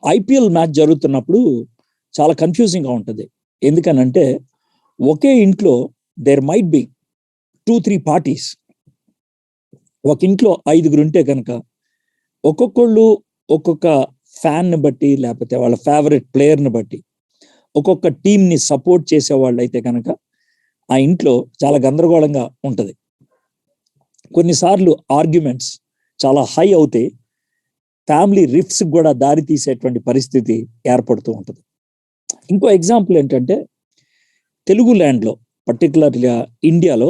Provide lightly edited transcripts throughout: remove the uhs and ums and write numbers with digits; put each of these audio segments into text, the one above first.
IPL match జరుగుతున్నప్పుడు చాలా కన్ఫ్యూజింగ్గా ఉంటుంది. ఎందుకనంటే ఒకే ఇంట్లో దేర్ మైట్ బి 2-3 పార్టీస్. ఒక ఇంట్లో 5 ఉంటే కనుక ఒక్కొక్కళ్ళు ఒక్కొక్క ఫ్యాన్ని బట్టి లేకపోతే వాళ్ళ ఫేవరెట్ ప్లేయర్ని బట్టి ఒక్కొక్క టీంని సపోర్ట్ చేసేవాళ్ళు అయితే కనుక ఆ ఇంట్లో చాలా గందరగోళంగా ఉంటుంది. కొన్నిసార్లు ఆర్గ్యుమెంట్స్ చాలా హై అవుతాయి, ఫ్యామిలీ రిఫ్ట్స్ కూడా దారి తీసేటువంటి పరిస్థితి ఏర్పడుతూ ఉంటుంది. ఇంకో ఎగ్జాంపుల్ ఏంటంటే తెలుగు ల్యాండ్లో పర్టికులర్గా ఇండియాలో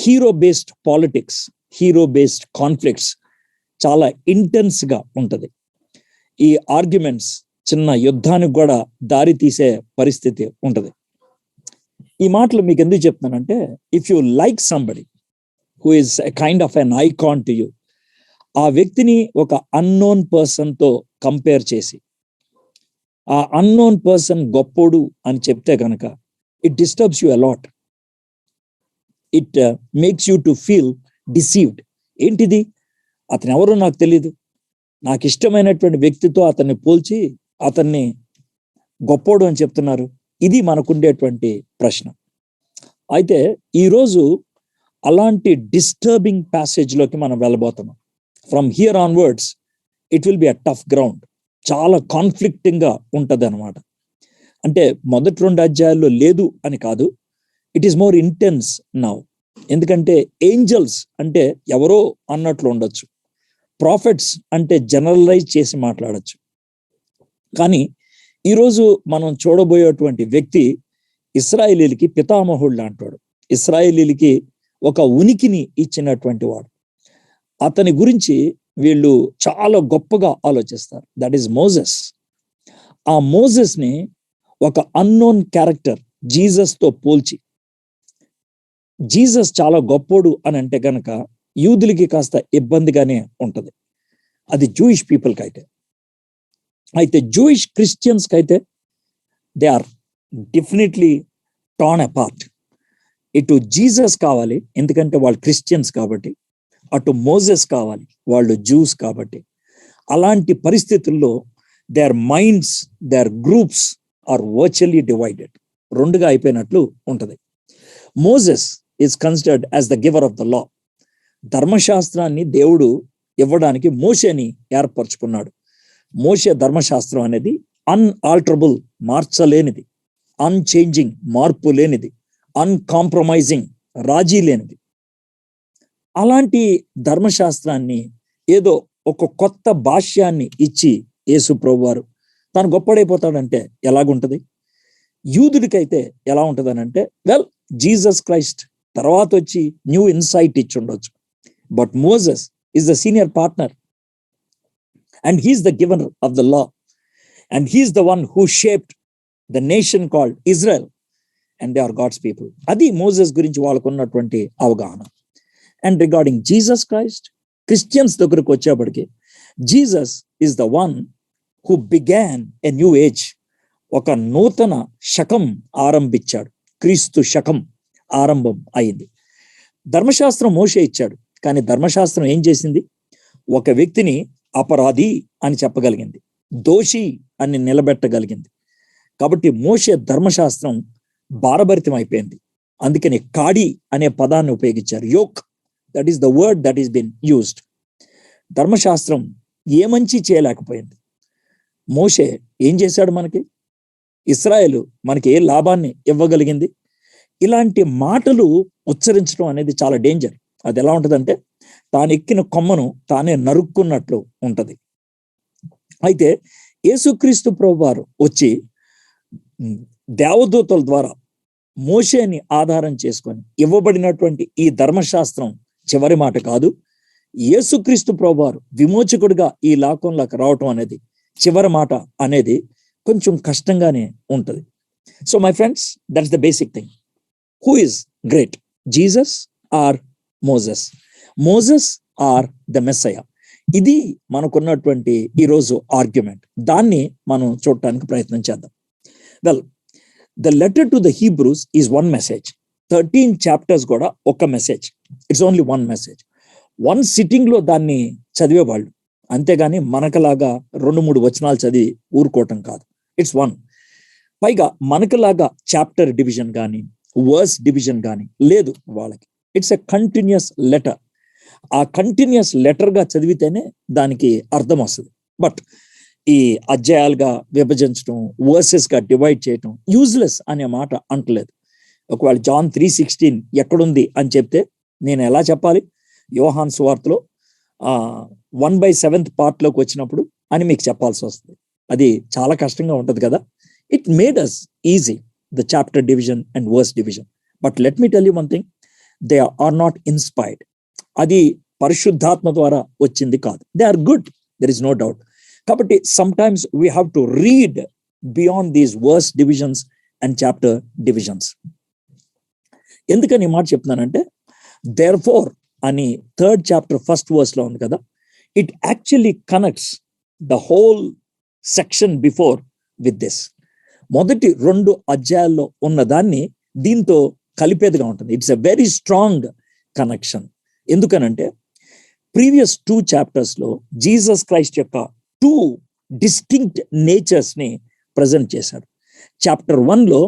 hero based politics, hero based conflicts చాలా ఇంటెన్స్గా ఉంటుంది. ఈ ఆర్గ్యుమెంట్స్ చిన్న యుద్ధానికి కూడా దారి తీసే పరిస్థితి ఉంటుంది. ఈ మాటలు మీకు ఎందుకు చెప్తున్నానంటే, if you like somebody who is a kind of an icon to you, ఆ వ్యక్తిని ఒక అన్నోన్ పర్సన్తో కంపేర్ చేసి ఆ అన్నోన్ పర్సన్ గొప్పోడు అని చెప్తే కనుక it disturbs you a lot. It makes you to feel deceived. ఏంటిది, అతను ఎవరో నాకు తెలీదు, నాకు ఇష్టమైనటువంటి వ్యక్తితో అతన్ని పోల్చి అతన్ని గొప్పోడు అని చెప్తున్నారు. ఇది మనకుండేటువంటి ప్రశ్న. అయితే ఈరోజు అలాంటి డిస్టర్బింగ్ ప్యాసేజ్లోకి మనం వెళ్ళబోతున్నాం. From here onwards it will be a tough ground. చాలా కాన్ఫ్లిక్టింగ్గా ఉంటుంది అనమాట. అంటే మొదటి 2 అధ్యాయాల్లో లేదు అని కాదు, it is more intense now. ఎందుకంటే ఏంజల్స్ అంటే ఎవరో అన్నట్లు ఉండొచ్చు, ప్రాఫిట్స్ అంటే జనరలైజ్ చేసి మాట్లాడచ్చు. కానీ ఈరోజు మనం చూడబోయేటువంటి వ్యక్తి ఇశ్రాయేలీలకి పితామహుడు లాంటివాడు, ఇశ్రాయేలీలకి ఒక ఉనికిని ఇచ్చినటువంటి వాడు. అతని గురించి వీళ్ళు చాలా గొప్పగా ఆలోచిస్తారు. That is Moses. ఆ మోజెస్ని ఒక అన్నోన్ క్యారెక్టర్ జీసస్తో పోల్చి, జీసస్ చాలా గొప్పోడు అని అంటే కనుక యూదులకి కాస్త ఇబ్బందిగానే ఉంటుంది, అది జూయిష్ పీపుల్కి అయితే. అయితే జూయిష్ క్రిస్టియన్స్కి అయితే they are definitely torn apart. ఇటు జీసస్ కావాలి ఎందుకంటే వాళ్ళు క్రిస్టియన్స్ కాబట్టి, అటు మోజెస్ కావాలి వాళ్ళు జూస్ కాబట్టి. అలాంటి పరిస్థితుల్లో their minds, their groups are virtually divided, 2గా అయిపోయినట్లు ఉంటుంది. Moses is considered as the giver of the law. ధర్మశాస్త్రాన్ని దేవుడు ఇవ్వడానికి మోషేని ఏర్పరచుకున్నాడు. మోషే ధర్మశాస్త్రం అనేది అన్ఆల్టరబుల్, మార్చలేనిది, అన్చేంజింగ్, మార్పు లేనిది, అన్కాంప్రమైజింగ్, రాజీ లేనిది. అలాంటి ధర్మశాస్త్రాన్ని ఏదో ఒక కొత్త భాష్యాన్ని ఇచ్చి యేసు ప్రభువారు తాను గొప్పడైపోతాడంటే ఎలాగుంటది? యూదుడికైతే ఎలా ఉంటుందనంటే, వెల్ జీసస్ క్రైస్ట్ తర్వాత వచ్చి న్యూ ఇన్సైట్ ఇచ్చి ఉండొచ్చు, but Moses is the senior partner and he is the giver of the law, and he is the one who shaped the nation called Israel, and they are God's people. Adi Moses gurinchi valaku unnatuvanti avagahana. And regarding Jesus Christ, Christians దగ్గరకు వచ్చేప్పటికి Jesus is the one who began a new age. ఒక నూతన శకం ఆరంభించాడు. క్రీస్తు శకం ఆరంభం అయింది. ధర్మశాస్త్రం మోషే ఇచ్చాడు, కానీ ధర్మశాస్త్రం ఏం చేసింది? ఒక వ్యక్తిని అపరాధి అని చెప్పగలిగింది, దోషి అని నిలబెట్టగలిగింది. కాబట్టి మోషే ధర్మశాస్త్రం భారభరితం అయిపోయింది. అందుకని కాడి అనే పదాన్ని ఉపయోగించారు. Yoke, that is the word that is been used. ధర్మశాస్త్రం ఏ మంచి చేయలేకపోయింది. మోషే ఏం చేశాడు? మనకి ఇశ్రాయేలు మనకి ఏ లాభాన్ని ఇవ్వగలిగింది? ఇలాంటి మాటలు ఉచ్చరించడం అనేది చాలా డేంజర్. అది ఎలా ఉంటుందంటే తాను ఎక్కిన కొమ్మను తానే నరుక్కున్నట్లు ఉంటది. అయితే యేసుక్రీస్తు ప్రభువారు వచ్చి దేవదూతల ద్వారా మోషేని ఆధారం చేసుకొని ఇవ్వబడినటువంటి ఈ ధర్మశాస్త్రం చివరి మాట కాదు. యేసుక్రీస్తు ప్రభువారు విమోచకుడిగా ఈ లోకంలోకి రావటం అనేది చివరి మాట అనేది కొంచెం కష్టంగానే ఉంటది. So my friends, that's the basic thing. Who is great, Jesus or Moses? Moses or the Messiah? ఇది మనకున్నటువంటి ఈరోజు ఆర్గ్యుమెంట్. దాన్ని మనం చూడటానికి ప్రయత్నం చేద్దాం. Well, the letter to the Hebrews is 1 message. 13 chapters కూడా ఒక message. It's only 1 message. 1 sitting లో దాన్ని చదివేవాళ్ళు. అంతేగాని మనకలాగా 2-3 వచనాలు చదివి ఊరుకోవటం కాదు. It's one. పైగా మనకలాగా చాప్టర్ డివిజన్ కానీ వర్స్ డివిజన్ కానీ లేదు వాళ్ళకి. It's a continuous letter. ఆ కంటిన్యూస్ లెటర్గా చదివితేనే దానికి అర్థం వస్తుంది. బట్ ఈ అధ్యాయాలుగా విభజించడం, వర్సెస్గా డివైడ్ చేయటం యూజ్లెస్ అనే మాట అంటలేదు. ఒకవేళ జాన్ 3:16 ఎక్కడుంది అని చెప్తే నేను ఎలా చెప్పాలి? యోహాన్ సువార్తలో 1/7 పార్ట్లోకి వచ్చినప్పుడు అని మీకు చెప్పాల్సి వస్తుంది. అది చాలా కష్టంగా ఉంటుంది కదా. It made us easy, the chapter division and verse division. But let me tell you one thing, they are not inspired. అది పరిశుద్ధాత్మ ద్వారా వచ్చింది కాదు. They are good, there is no doubt. కాబట్టి sometimes we have to read beyond these verse divisions and chapter divisions. ఎందుకని ఈ మాట చెప్తున్నానంటే, దేర్ ఫోర్ అని 3rd chapter 1st verse లో ఉంది కదా, it actually connects the whole section before with this. మొదటి 2 అధ్యాయాల్లో ఉన్న దాన్ని దీంతో కలిపేదిగా ఉంటుంది. It's a very strong connection. ఎందుకనంటే ప్రీవియస్ 2 chapters లో జీసస్ క్రైస్ట్ యొక్క 2 డిస్టింక్ట్ నేచర్స్ ని ప్రజెంట్ చేశాడు. చాప్టర్ 1లో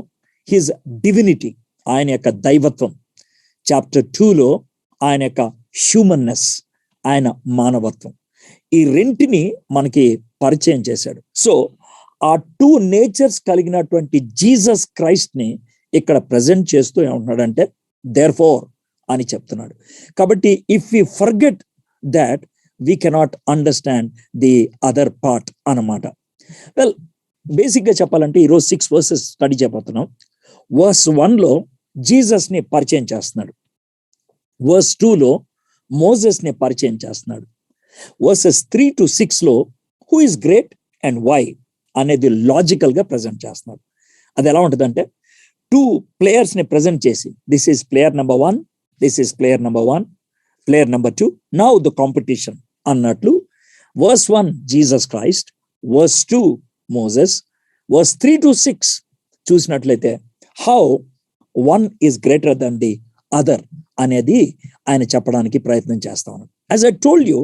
హిజ్ డివినిటీ, ఆయన యొక్క దైవత్వం. చాప్టర్ 2లో ఆయన యొక్క హ్యూమన్నెస్, ఆయన మానవత్వం. ఈ రెంటిని మనకి పరిచయం చేశాడు. సో ఆ 2 నేచర్స్ కలిగినటువంటి జీసస్ క్రైస్ట్ ని ఇక్కడ ప్రజెంట్ చేస్తూ ఏమంటున్నాడంటే దేర్ ఫోర్ అని చెప్తున్నాడు. కాబట్టి if we forget that we cannot understand the other part అన్నమాట. వెల్, బేసిక్గా చెప్పాలంటే ఈరోజు 6 verses స్టడీ చేయబోతున్నాం. వర్స్ 1లో జీసస్ ని పరిచయం చేస్తున్నాడు. వర్స్ 2లో మోసెస్ ని పరిచయం చేస్తున్నాడు. వర్సెస్ 3 to 6లో who is great and why అనేది లాజికల్ గా ప్రజెంట్ చేస్తున్నాడు. అది ఎలా ఉంటుందంటే 2 players ని ప్రజెంట్ చేసి, this is player number 1, this is player number 1, player number 2, now the competition అన్నట్లు. Verse 1 Jesus Christ, verse 2 Moses, verse 3 to 6 చూసినట్లయితే how one is greater than the other అనేది ఆయన చెప్పడానికి ప్రయత్నం చేస్తా ఉన్నాడు. As I told you,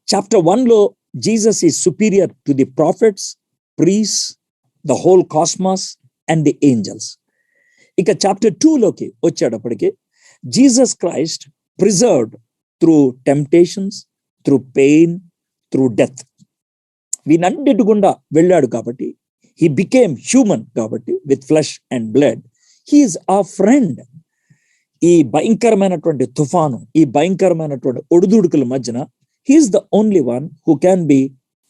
chapter 1లో Jesus is superior to the prophets, priest, the whole cosmos and the angels. ఇక chapter 2లోకి వచ్చేటప్పటికి Jesus Christ preserved through temptations, through pain, through death. వీనన్నిటి గుండా వెళ్ళాడు కాబట్టి, హీ బికేమ్ హ్యూమన్ కాబట్టి, with flesh and blood, he is a friend. ఈ భయంకరమైనటువంటి తుఫాను, ఈ భయంకరమైనటువంటి ఒడిదుడుకుల మధ్యన he is the only one who can be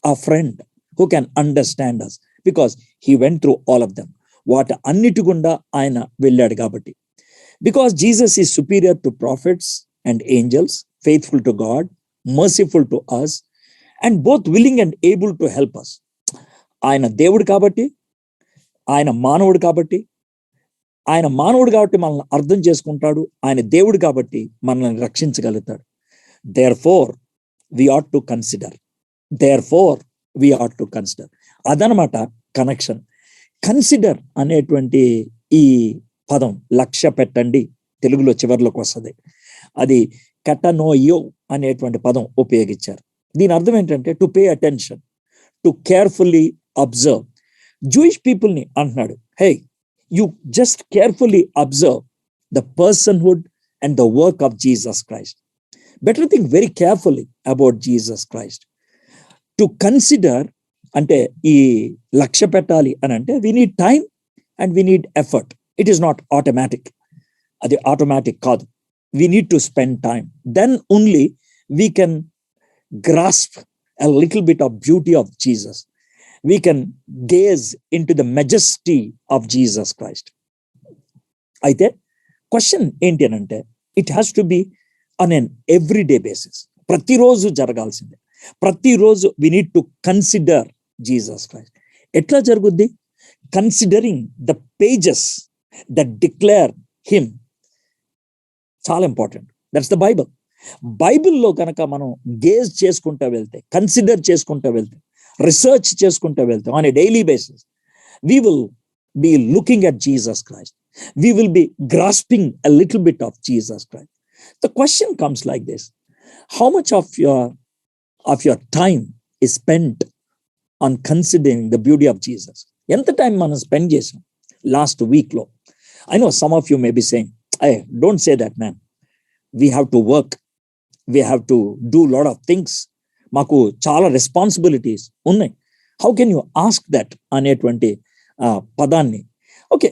a friend, who can understand us, because he went through all of them. వాటి అన్నిటి గుండా ఆయన వెళ్ళాడు కాబట్టి. Because Jesus is superior to prophets and angels, faithful to God, merciful to us, and both willing and able to help us. ఆయన దేవుడు కాబట్టి, ఆయన మానవుడు కాబట్టి, ఆయన మానవుడు కాబట్టి మనల్ని అర్థం చేసుకుంటాడు, ఆయన దేవుడు కాబట్టి మనల్ని రక్షించగలుగుతాడు. Therefore we ought to consider, therefore we ought to consider. అదనమాట కనెక్షన్. కన్సిడర్ అనేటువంటి ఈ పదం, లక్ష్య పెట్టండి, తెలుగులో చివరిలోకి వస్తుంది. అది కటనోయో అనేటువంటి పదం ఉపయోగించారు. దీని అర్థం ఏంటంటే to pay attention, to carefully observe. Jewish పీపుల్ని అంటున్నాడు, hey, you just carefully observe the personhood and the work of Jesus Christ. Better think very carefully about Jesus Christ. To consider ante ee laksha pettali ani ante we need time and we need effort. It is not automatic. Adi automatic kaadu. We need to spend time. Then only we can grasp a little bit of beauty of Jesus. We can gaze into the majesty of Jesus Christ. అయితే question ఏంటి అని అంటే, it has to be on an everyday basis. ప్రతిరోజు జరగాల్సిందే. ప్రతిరోజు we need to consider Jesus Christ. ఎట్లా జరుగుద్ది? Considering the pages that declare him. చాలా ఇంపార్టెంట్. That's the Bible. బైబిల్లో కనుక మనం గేజ్ చేసుకుంటూ వెళ్తే, కన్సిడర్ చేసుకుంటూ వెళ్తే, రీసెర్చ్ చేసుకుంటూ వెళ్తాం on a daily basis, we will be looking at Jesus Christ. We will be grasping a little bit of Jesus Christ. The question comes like this: how much of your of your time is spent on considering the beauty of Jesus? ఎంత time మనం spend చేసాం last వీక్లో? I know some of you may be saying, I don't say that man, we have to work, we have to do lot of things, మాకు చాలా responsibilities ఉన్నాయి. How can you ask that అనేటువంటి పదాన్ని? Okay,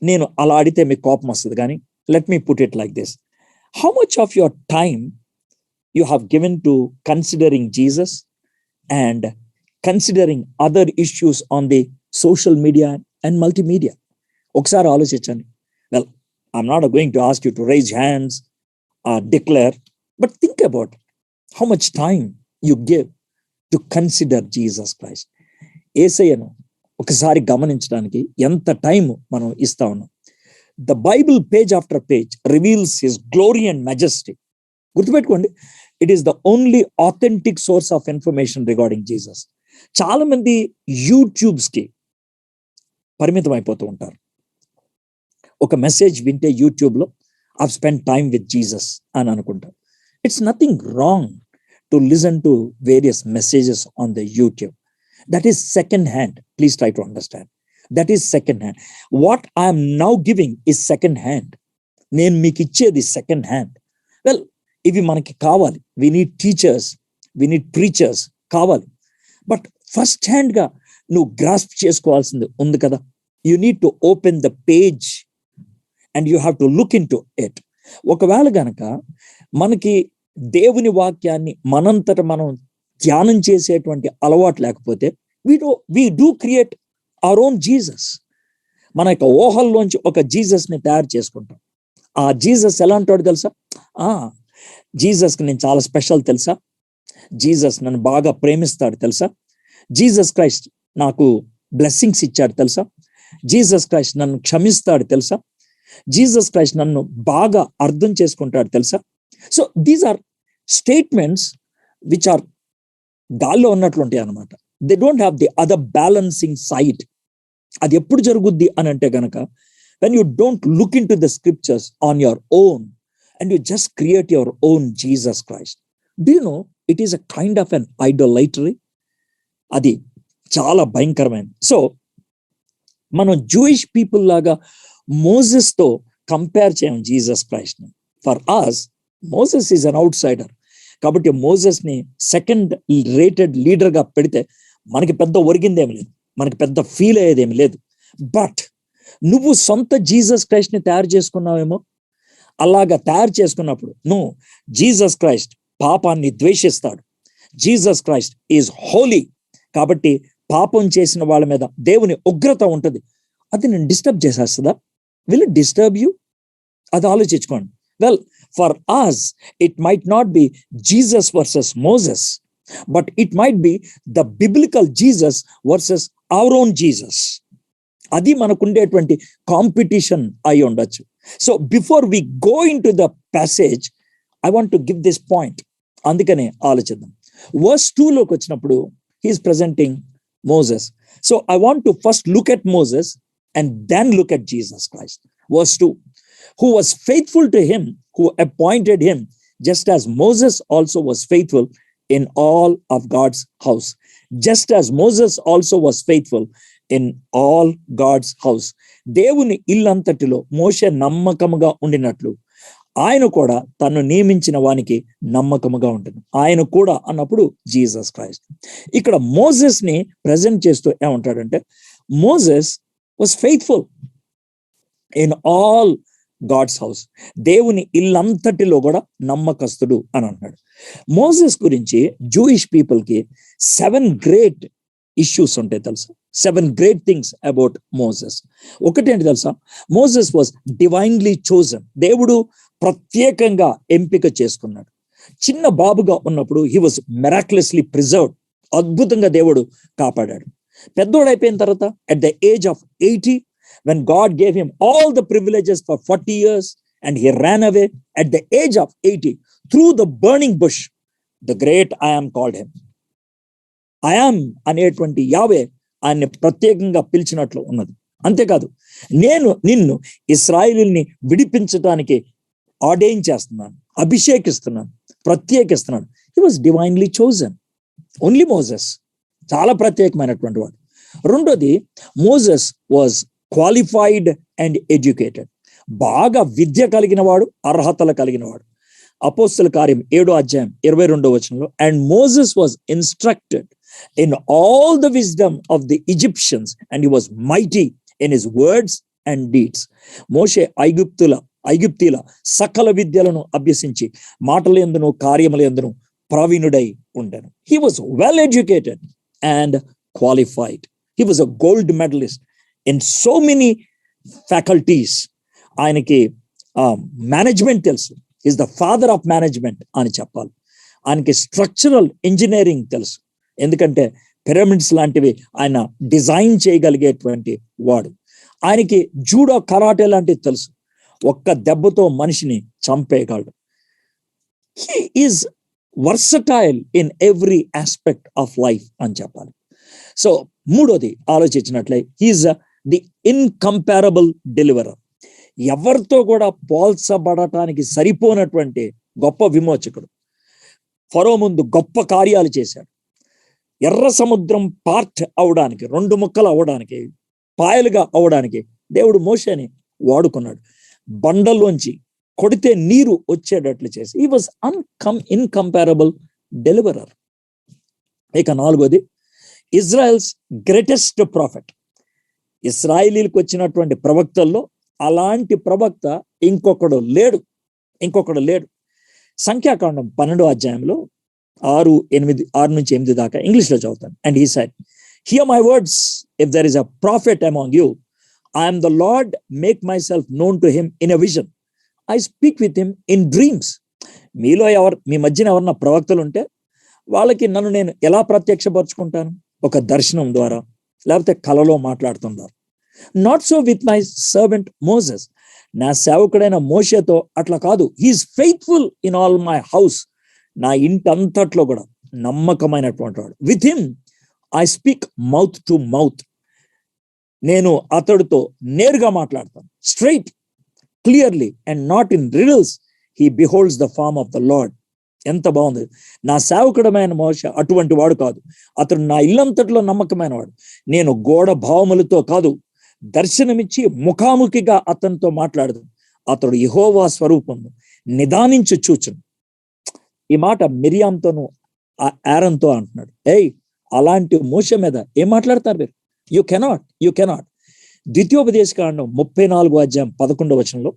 నేను అలా అడిగితే మీకు కోపం వస్తుంది, కానీ let me put it like this. How much of your time you have given to considering Jesus and considering other issues on the social media and multimedia? ఒకసారి ఆలోచించండి. Well, I'm not going to ask you to raise hands or declare, but think about how much time you give to consider Jesus Christ. యేసయ్యను ఒకసారి గమనించడానికి ఎంత time మనం ఇస్తా ఉన్నాం. The Bible page after page reveals his glory and majesty. గుర్తుపెట్టుకోండి, it is the only authentic source of information regarding Jesus. చాలా మంది యూట్యూబ్స్కి పరిమితం అయిపోతూ ఉంటారు. ఒక మెసేజ్ వింటే యూట్యూబ్లో I've spend time with Jesus అని అనుకుంటారు. It's nothing wrong to listen to various messages on the YouTube. That is second hand. Please try to understand. That is second hand. What I am now giving is second hand. నేను మీకు ఇచ్చేది second hand. Well, ఇవి మనకి కావాలి. We need teachers, we need preachers కావాలి. But first హ్యాండ్గా నువ్వు grasp చేసుకోవాల్సింది ఉంది కదా. You need to open the page and you have to look in to it. ఒకవేళ గనక మనకి దేవుని వాక్యాన్ని మనంతట మనం ధ్యానం చేసేటువంటి అలవాటు లేకపోతే we do create our own Jesus. మన యొక్క ఊహల్లోంచి ఒక జీసస్ని తయారు చేసుకుంటాం. ఆ జీసస్ ఎలాంటి తెలుసా? జీసస్కి నేను చాలా స్పెషల్ తెలుసా, జీసస్ నన్ను బాగా ప్రేమిస్తాడు తెలుసా, జీసస్ క్రైస్ట్ నాకు బ్లెస్సింగ్స్ ఇచ్చాడు తెలుసా, జీసస్ క్రైస్ట్ నన్ను క్షమిస్తాడు తెలుసా, జీసస్ క్రైస్ట్ నన్ను బాగా అర్థం చేసుకుంటాడు తెలుసా. So these are statements which are గాల్లో ఉన్నట్లు ఉంటాయి అన్నమాట. They don't have the other balancing side. అది ఎప్పుడు జరుగుద్ది అని అంటే గనక, when you don't look in to the scriptures on your own and you just create your own Jesus Christ. Do you know it is a kind of an idolatry. అది చాలా భయంకరమైనది. సో మనం జూయిష్ పీపుల్ లాగా మోసెస్తో compare చేయం Jesus క్రైస్ట్ని. For us Moses is an outsider. కాబట్టి మోసెస్ని సెకండ్ రేటెడ్ లీడర్గా పెడితే మనకి పెద్ద ఒరిగిందేమి లేదు, మనకి పెద్ద ఫీల్ అయ్యేదేమి లేదు. బట్ నువ్వు సొంత జీసస్ క్రైస్ట్ని తయారు చేసుకున్నావేమో. అలాగా తయారు చేసుకున్నప్పుడు నువ్వు జీసస్ క్రైస్ట్ పాపాన్ని ద్వేషిస్తాడు, జీసస్ క్రైస్ట్ ఈజ్ హోలీ, కాబట్టి పాపం చేసిన వాళ్ళ మీద దేవుని ఉగ్రత ఉంటుంది. అది నేను డిస్టర్బ్ చేసేస్తుందా? Will it disturb you? అది ఆలోచించుకోండి. Well, for us it might not be Jesus versus Moses, but it might be the biblical Jesus versus our own Jesus. అది మనకుండేటువంటి కాంపిటీషన్ అయి ఉండొచ్చు. So before we go in to the passage, I want to give this point. అందుకనే ఆలోచిద్దాం. Verse 2లోకి వచ్చినప్పుడు he's presenting Moses. So I want to first look at Moses and then look at Jesus Christ. Verse 2, who was faithful to him who appointed him, just as Moses also was faithful in all of God's house. Just as Moses also was faithful in all God's house. దేవుని ఇల్లంతటిలో మోషే నమ్మకముగా ఉండినట్లు ఆయన కూడా తను నియమించిన వానికి నమ్మకముగా ఉంటుంది. ఆయన కూడా అన్నప్పుడు జీసస్ క్రైస్ట్. ఇక్కడ మోసెస్ ని ప్రెజెంట్ చేస్తూ ఏమంటాడంటే, Moses was faithful in all God's house. దేవుని ఇల్లంతటిలో కూడా నమ్మకస్తుడు అని అంటున్నాడు. మోసెస్ గురించి జూయిష్ పీపుల్కి 7 గ్రేట్ ఇష్యూస్ ఉంటాయి తెలుసా. 7 గ్రేట్ థింగ్స్ అబౌట్ మోసెస్. ఒకటేంటి తెలుసా? Moses was divinely chosen. దేవుడు ప్రత్యేకంగా ఎంపిక చేసుకున్నాడు. చిన్న బాబుగా ఉన్నప్పుడు హీ వాజ్ మెరాక్యులస్లీ ప్రిజర్వ్డ్. అద్భుతంగా దేవుడు కాపాడాడు. పెద్దోడు అయిపోయిన తర్వాత at the age of 80, when God gave him all the privileges for 40 years and he ran away at the age of 80 through the burning bush, the great I am called him. I am అనేటువంటి యావే ఆయన్ని ప్రత్యేకంగా పిలిచినట్లు ఉన్నది. అంతేకాదు, నేను నిన్ను ఇశ్రాయేలుని విడిపించడానికి ordain చేస్తున్నాను, అభిషేకిస్తున్నాను, ప్రత్యేకిస్తున్నాను. He was divinely chosen. Only Moses చాలా ప్రత్యేకమైనటువంటి వాడు. రెండోది, Moses was qualified and educated. బాగా విద్య కలిగిన వాడు, అర్హతలు కలిగిన వాడు. అపోస్తల కార్యం 7:22 and Moses was instructed in all the wisdom of the Egyptians and he was mighty in his words and deeds. మోషే ఐగుప్తీల సకల విద్యలను అభ్యసించి మాటల యందును కార్యముల యందును ప్రవీణుడై ఉండెను. He was well educated and qualified. He was a gold medallist in so many faculties. ఆయనకి మేనేజ్మెంట్ తెలుసు. Is the father of management అని చెప్పాలి. ఆయనకి స్ట్రక్చరల్ ఇంజనీరింగ్ తెలుసు, ఎందుకంటే పిరమిడ్స్ లాంటివి ఆయన డిజైన్ చేయగలిగేటువంటి వాడు. ఆయనకి జూడో, కరాటే లాంటివి తెలుసు. ఒక్క దెబ్బతో మనిషిని చంపేయగలడు. He is versatile in every aspect of life అని చెప్పాలి. సో మూడోది ఆలోచించినట్లే, హీఈస్ ది ఇన్కంపారబుల్ డెలివరర్. ఎవరితో కూడా పోల్చబడటానికి సరిపోనటువంటి గొప్ప విమోచకుడు. ఫరో ముందు గొప్ప కార్యాలు చేశాడు. ఎర్ర సముద్రం పార్ట్ అవడానికి, 2 ముక్కలు అవడానికి, పాయలుగా అవడానికి దేవుడు మోషేని వాడుకున్నాడు. బండల్లోంచి కొడితే నీరు వచ్చేటట్లు చేసి హీ వాజ్ ఇన్కంపారబుల్ డెలివరర్. ఇక నాలుగోది, ఇజ్రాయెల్స్ గ్రేటెస్ట్ ప్రాఫిట్. ఇస్రాయేలీలకు వచ్చినటువంటి ప్రవక్తల్లో అలాంటి ప్రవక్త ఇంకొకడు లేడు. సంఖ్యాకాండం 12 6-8 దాకా ఇంగ్లీష్లో చదువుతాను. And he said, here my words, if there is a profit among you, I am the Lord, make myself known to him in a vision. I speak with him in dreams. మీ మధ్యన ఎవరన్నా ప్రవక్తలు ఉంటే వాళ్ళకి నన్ను నేను ఎలా ప్రత్యక్షపరుచుకుంటాను? ఒక దర్శనం ద్వారా, లేకపోతే కలలో మాట్లాడుతున్నారు. Not so with my servant Moses. నా సేవకుడైన మోషేతో అట్లా కాదు. He is faithful in all my house. నా ఇంటంతట్లో కూడా నమ్మకమైనటువంటి వాడు. With him I speak mouth to mouth. నేను అతడితో నేరుగా మాట్లాడతాను. Straight, clearly and not in riddles. He beholds the form of the lord. ఎంత బాగుంది. నా సేవకుడమైన మోషే అటువంటి వాడు కాదు. అతడు నా ఇల్లంతట్లో నమ్మకమైన వాడు. నేను గోడ భావములతో కాదు, దర్శనమిచ్చి ముఖాముఖిగా అతనితో మాట్లాడదు. అతడు యెహోవా స్వరూపము నిదానించి చూచును. ఈ మాట మిరియాంతోను ఆరోనుతో అంటున్నాడు. అలాంటి మోషే మీద ఏం మాట్లాడతారు మీరు? You cannot. ద్వితీయోపదేశకాండం 34:11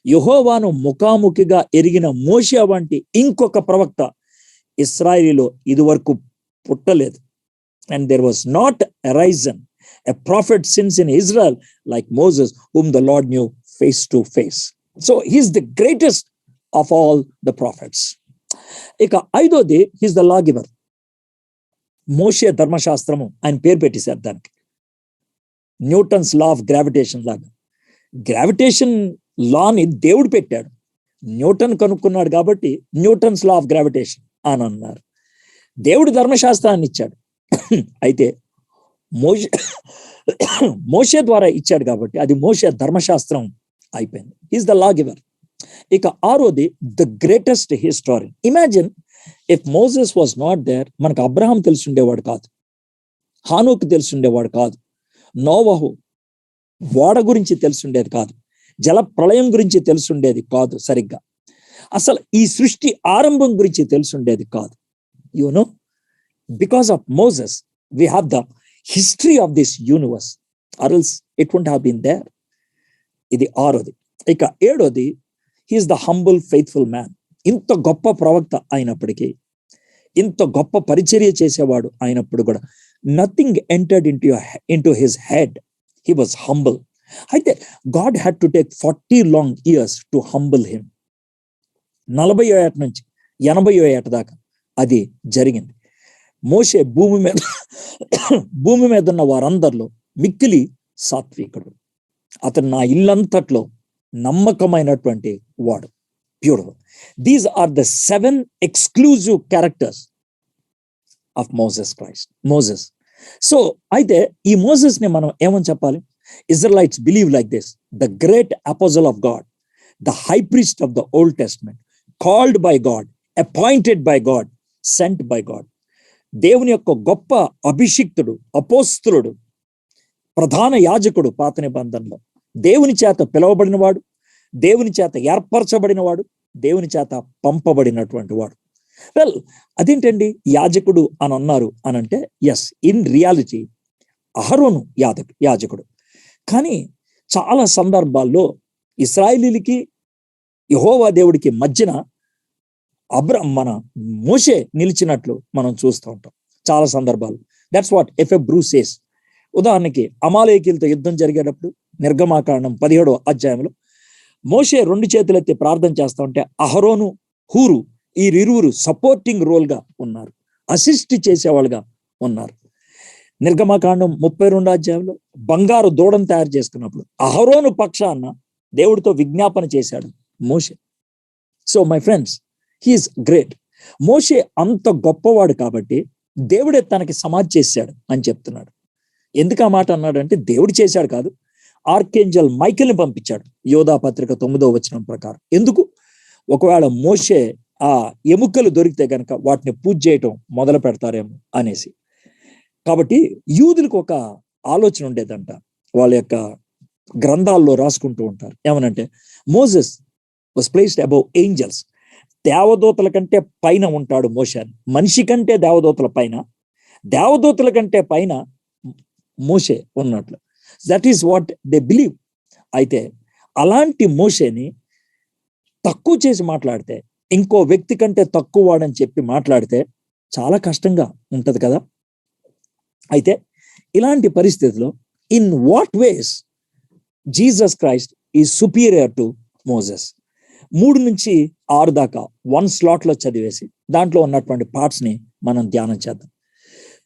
యెహోవాను ముఖాముఖిగా ఎరిగిన మోషే వంటి ఇంకొక ప్రవక్త ఇశ్రాయేలులో ఇదివరకు పుట్టలేదు. And there was not arisen a prophet since in Israel like Moses, whom the Lord knew face to face. So he is the greatest of all the prophets. ఇక ఐదోది, he is the lawgiver. మోషే ధర్మశాస్త్రము ఆయన పేరు పెట్టేశారు దానికి. Newton's law of gravitation లాగా. Gravitation లాని దేవుడు పెట్టాడు. న్యూటన్ కనుక్కున్నాడు కాబట్టి న్యూటన్స్ లా ఆఫ్ గ్రావిటేషన్ అని అన్నారు. దేవుడు ధర్మశాస్త్రాన్ని ఇచ్చాడు. అయితే మోషే ద్వారా ఇచ్చాడు కాబట్టి అది మోషే ధర్మశాస్త్రం అయిపోయింది. Is the lawgiver. ఇక ఆరోది, the greatest historian. Imagine if Moses was not there, మనకు అబ్రహాం తెలుసుండేవాడు కాదు, హానోకు తెలుసుండేవాడు కాదు, నోవహు ఓడ గురించి తెలుసుండేది కాదు, జల ప్రళయం గురించి తెలుసుండేది కాదు సరిగ్గా, అసలు ఈ సృష్టి ఆరంభం గురించి తెలుసుండేది కాదు. You know, because of Moses we have the history of this universe, or else it wouldn't have been there. ఇది ఆరోది. ఇక ఏడోది, he is the humble faithful man. ఇంత గొప్ప ప్రవక్త అయినప్పటికీ, ఇంత గొప్ప పరిచర్య చేసేవాడు అయినప్పుడు కూడా nothing entered into his head. He was humble. అయితే God had to take 40 long years to humble him. 40 ఏట నుంచి 80 ఏట దాకా అది జరిగింది. మోషే భూమి మీద ఉన్న వారందరిలో మిక్కిలి సాత్వికుడు. అతను నా ఇల్లంతట్లో నమ్మకమైనటువంటి వాడు. Beautiful. These are the 7 exclusive characters of Moses. So అయితే ఈ మోసెస్ ని మనం ఏమని చెప్పాలి? Israelites believe like this: the great apostle of God, the high priest of the Old Testament, called by God, appointed by God, sent by God. దేవుని యొక్క గొప్ప అభిషిక్తుడు, అపోస్తులుడు, ప్రధాన యాజకుడు పాత నిబంధనలో. దేవుని చేత పిలువబడినవాడు, దేవుని చేత ఏర్పరచబడినవాడు, దేవుని చేత పంపబడినటువంటి వాడు. వెల్, అదేంటండి యాజకుడు అని అన్నారు అని అంటే, ఎస్, ఇన్ రియాలిటీ అహరోను యాజకుడు. కానీ చాలా సందర్భాల్లో ఇశ్రాయేలీలకి యెహోవా దేవుడికి మధ్యన మన మోషే నిలిచినట్లు మనం చూస్తూ ఉంటాం చాలా సందర్భాలు. That's what FF Bruce says. ఉదాహరణకి అమాలేకీలతో యుద్ధం జరిగేటప్పుడు నిర్గమాకాండం 17వ అధ్యాయంలో మోషే 2 చేతులెత్తి ప్రార్థన చేస్తా ఉంటే అహరోను, హూరు ఈ ఇరువురు సపోర్టింగ్ రోల్ గా ఉన్నారు, అసిస్ట్ చేసేవాళ్ళుగా ఉన్నారు. నిర్గమాకాండం 32వ అధ్యాయంలో బంగారు దూడను తయారు చేసుకున్నప్పుడు అహరోను పక్షాన దేవుడితో విజ్ఞాపన చేశాడు మోషే. So my friends, he's great. మోషే అంత గొప్పవాడు కాబట్టి దేవుడే తనకి సమాధి చేశాడు అని చెప్తున్నాడు. ఎందుకు ఆ మాట అన్నాడంటే, దేవుడు చేశాడు కాదు, ఆర్కేంజల్ మైకేల్ని పంపించాడు యోధా పత్రిక 9వ వచనం ప్రకారం. ఎందుకు? ఒకవేళ మోషే ఆ ఎముకలు దొరికితే గనక వాటిని పూజ చేయటం మొదలు పెడతారేమో అనేసి. కాబట్టి యూదులకు ఒక ఆలోచన ఉండేదంట, వాళ్ళ యొక్క గ్రంథాల్లో రాసుకుంటూ ఉంటారు. ఏమనంటే, Moses was placed above angels. దేవదూతల కంటే పైన ఉంటాడు మోషే. మనిషి కంటే దేవదూతల పైన, దేవదూతల కంటే పైన మోషే ఉన్నట్లు. That is what they believe. అయితే అలాంటి మోషేని తక్కువ చేసి మాట్లాడితే, ఇంకో వ్యక్తి కంటే తక్కువ వాడని చెప్పి మాట్లాడితే చాలా కష్టంగా ఉంటది కదా. అయితే ఇలాంటి పరిస్థితుల్లో in what ways Jesus Christ is superior to Moses? 3 నుంచి 6 దాకా 1 slot లో చదివేసి దాంట్లో ఉన్నటువంటి పార్ట్స్ ని మనం ధ్యానం చేద్దాం.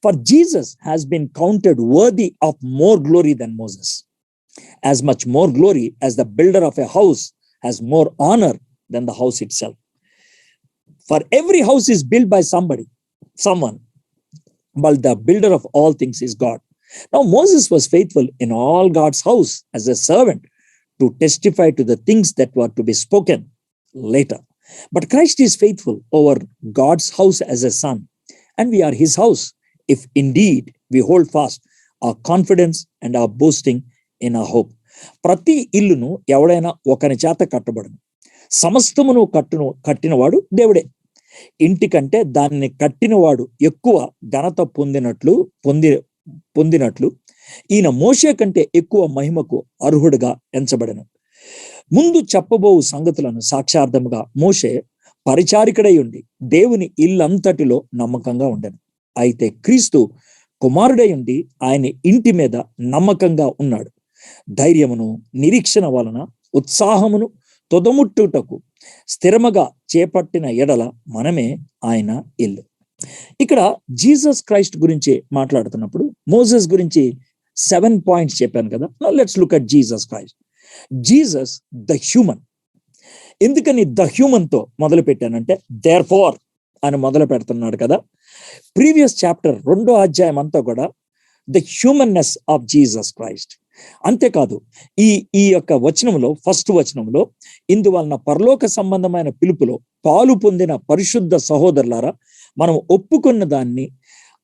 For Jesus has been counted worthy of more glory than Moses, as much more glory as the builder of a house has more honor than the house itself. For every house is built by someone, but the builder of all things is God. Now Moses was faithful in all God's house as a servant to testify to the things that were to be spoken later. But Christ is faithful over God's house as a son, and we are his house if indeed we hold fast our confidence and our boasting in our hope. ప్రతి ఇల్లును ఎవడైనా ఒకని చేత కట్టబడును, సమస్తమును కట్టినవాడు దేవుడే. ఇంటికంటే దాన్ని కట్టినవాడు ఎక్కువ ఘనత పొందినట్లు ఈయన మోషే కంటే ఎక్కువ మహిమకు అర్హుడుగా ఎంచబడెను. ముందు చెప్పబోవు సంగతులను సాక్షార్థముగా మోషే పరిచారికుడై ఉండి దేవుని ఇల్లంతటిలో నమ్మకంగా ఉండెను. అయితే క్రీస్తు కుమారుడై ఉండి ఆయన ఇంటి మీద నమ్మకంగా ఉన్నాడు. ధైర్యమును నిరీక్షణ వలన ఉత్సాహమును తొదముట్టుటకు స్థిరముగా చేపట్టిన ఎడల మనమే ఆయన ఇల్లు. ఇక్కడ జీసస్ క్రైస్ట్ గురించి మాట్లాడుతున్నప్పుడు మోసెస్ గురించి 7 points చెప్పాను కదా. Now let's look at Jesus Christ. Jesus the human. ఎందుకని ద హ్యూమన్ తో మొదలు పెట్టానంటే, దేర్ ఫోర్ అని మొదలు పెడుతున్నాడు కదా. ప్రీవియస్ చాప్టర్ 2వ అధ్యాయం అంతా కూడా the humanness of Jesus Christ. అంతేకాదు ఈ యొక్క వచనంలో, ఫస్ట్ వచనంలో, ఇందువలన పరలోక సంబంధమైన పిలుపులో పాలు పొందిన పరిశుద్ధ సహోదరులారా, మనం ఒప్పుకున్న దాన్ని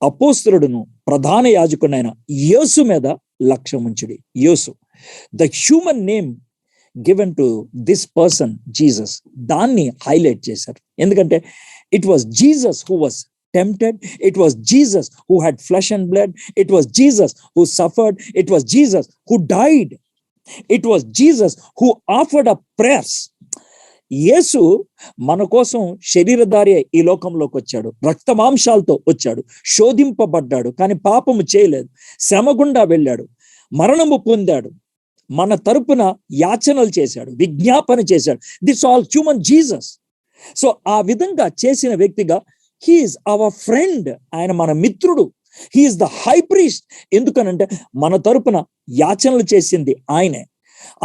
అపోస్తలుడును ప్రధాన యాజకుడైన యేసు మీద లక్ష్యం ఉంచుడి. యేసు, the human name given to this person Jesus, దాన్ని హైలైట్ చేశారు. ఎందుకంటే it was Jesus who was tempted, it was Jesus who had flesh and blood, it was Jesus who suffered, it was Jesus who died, it was Jesus who offered up prayers. యేసు మన కోసం శరీరధారి ఈ లోకంలోకి వచ్చాడు, రక్త మాంసాలతో వచ్చాడు, శోధింపబడ్డాడు కానీ పాపము చేయలేదు, శ్రమ గుండా వెళ్ళాడు, మరణము పొందాడు, మన తరపున యాచనలు చేశాడు, విజ్ఞాపన చేశాడు. This all human Jesus. So ఆ విధంగా చేసిన వ్యక్తిగా he is our friend, ఆయన మన మిత్రుడు. he is the high priest. ఎందుకనంటే మన తరపున యాచనలు చేసింది ఆయనే.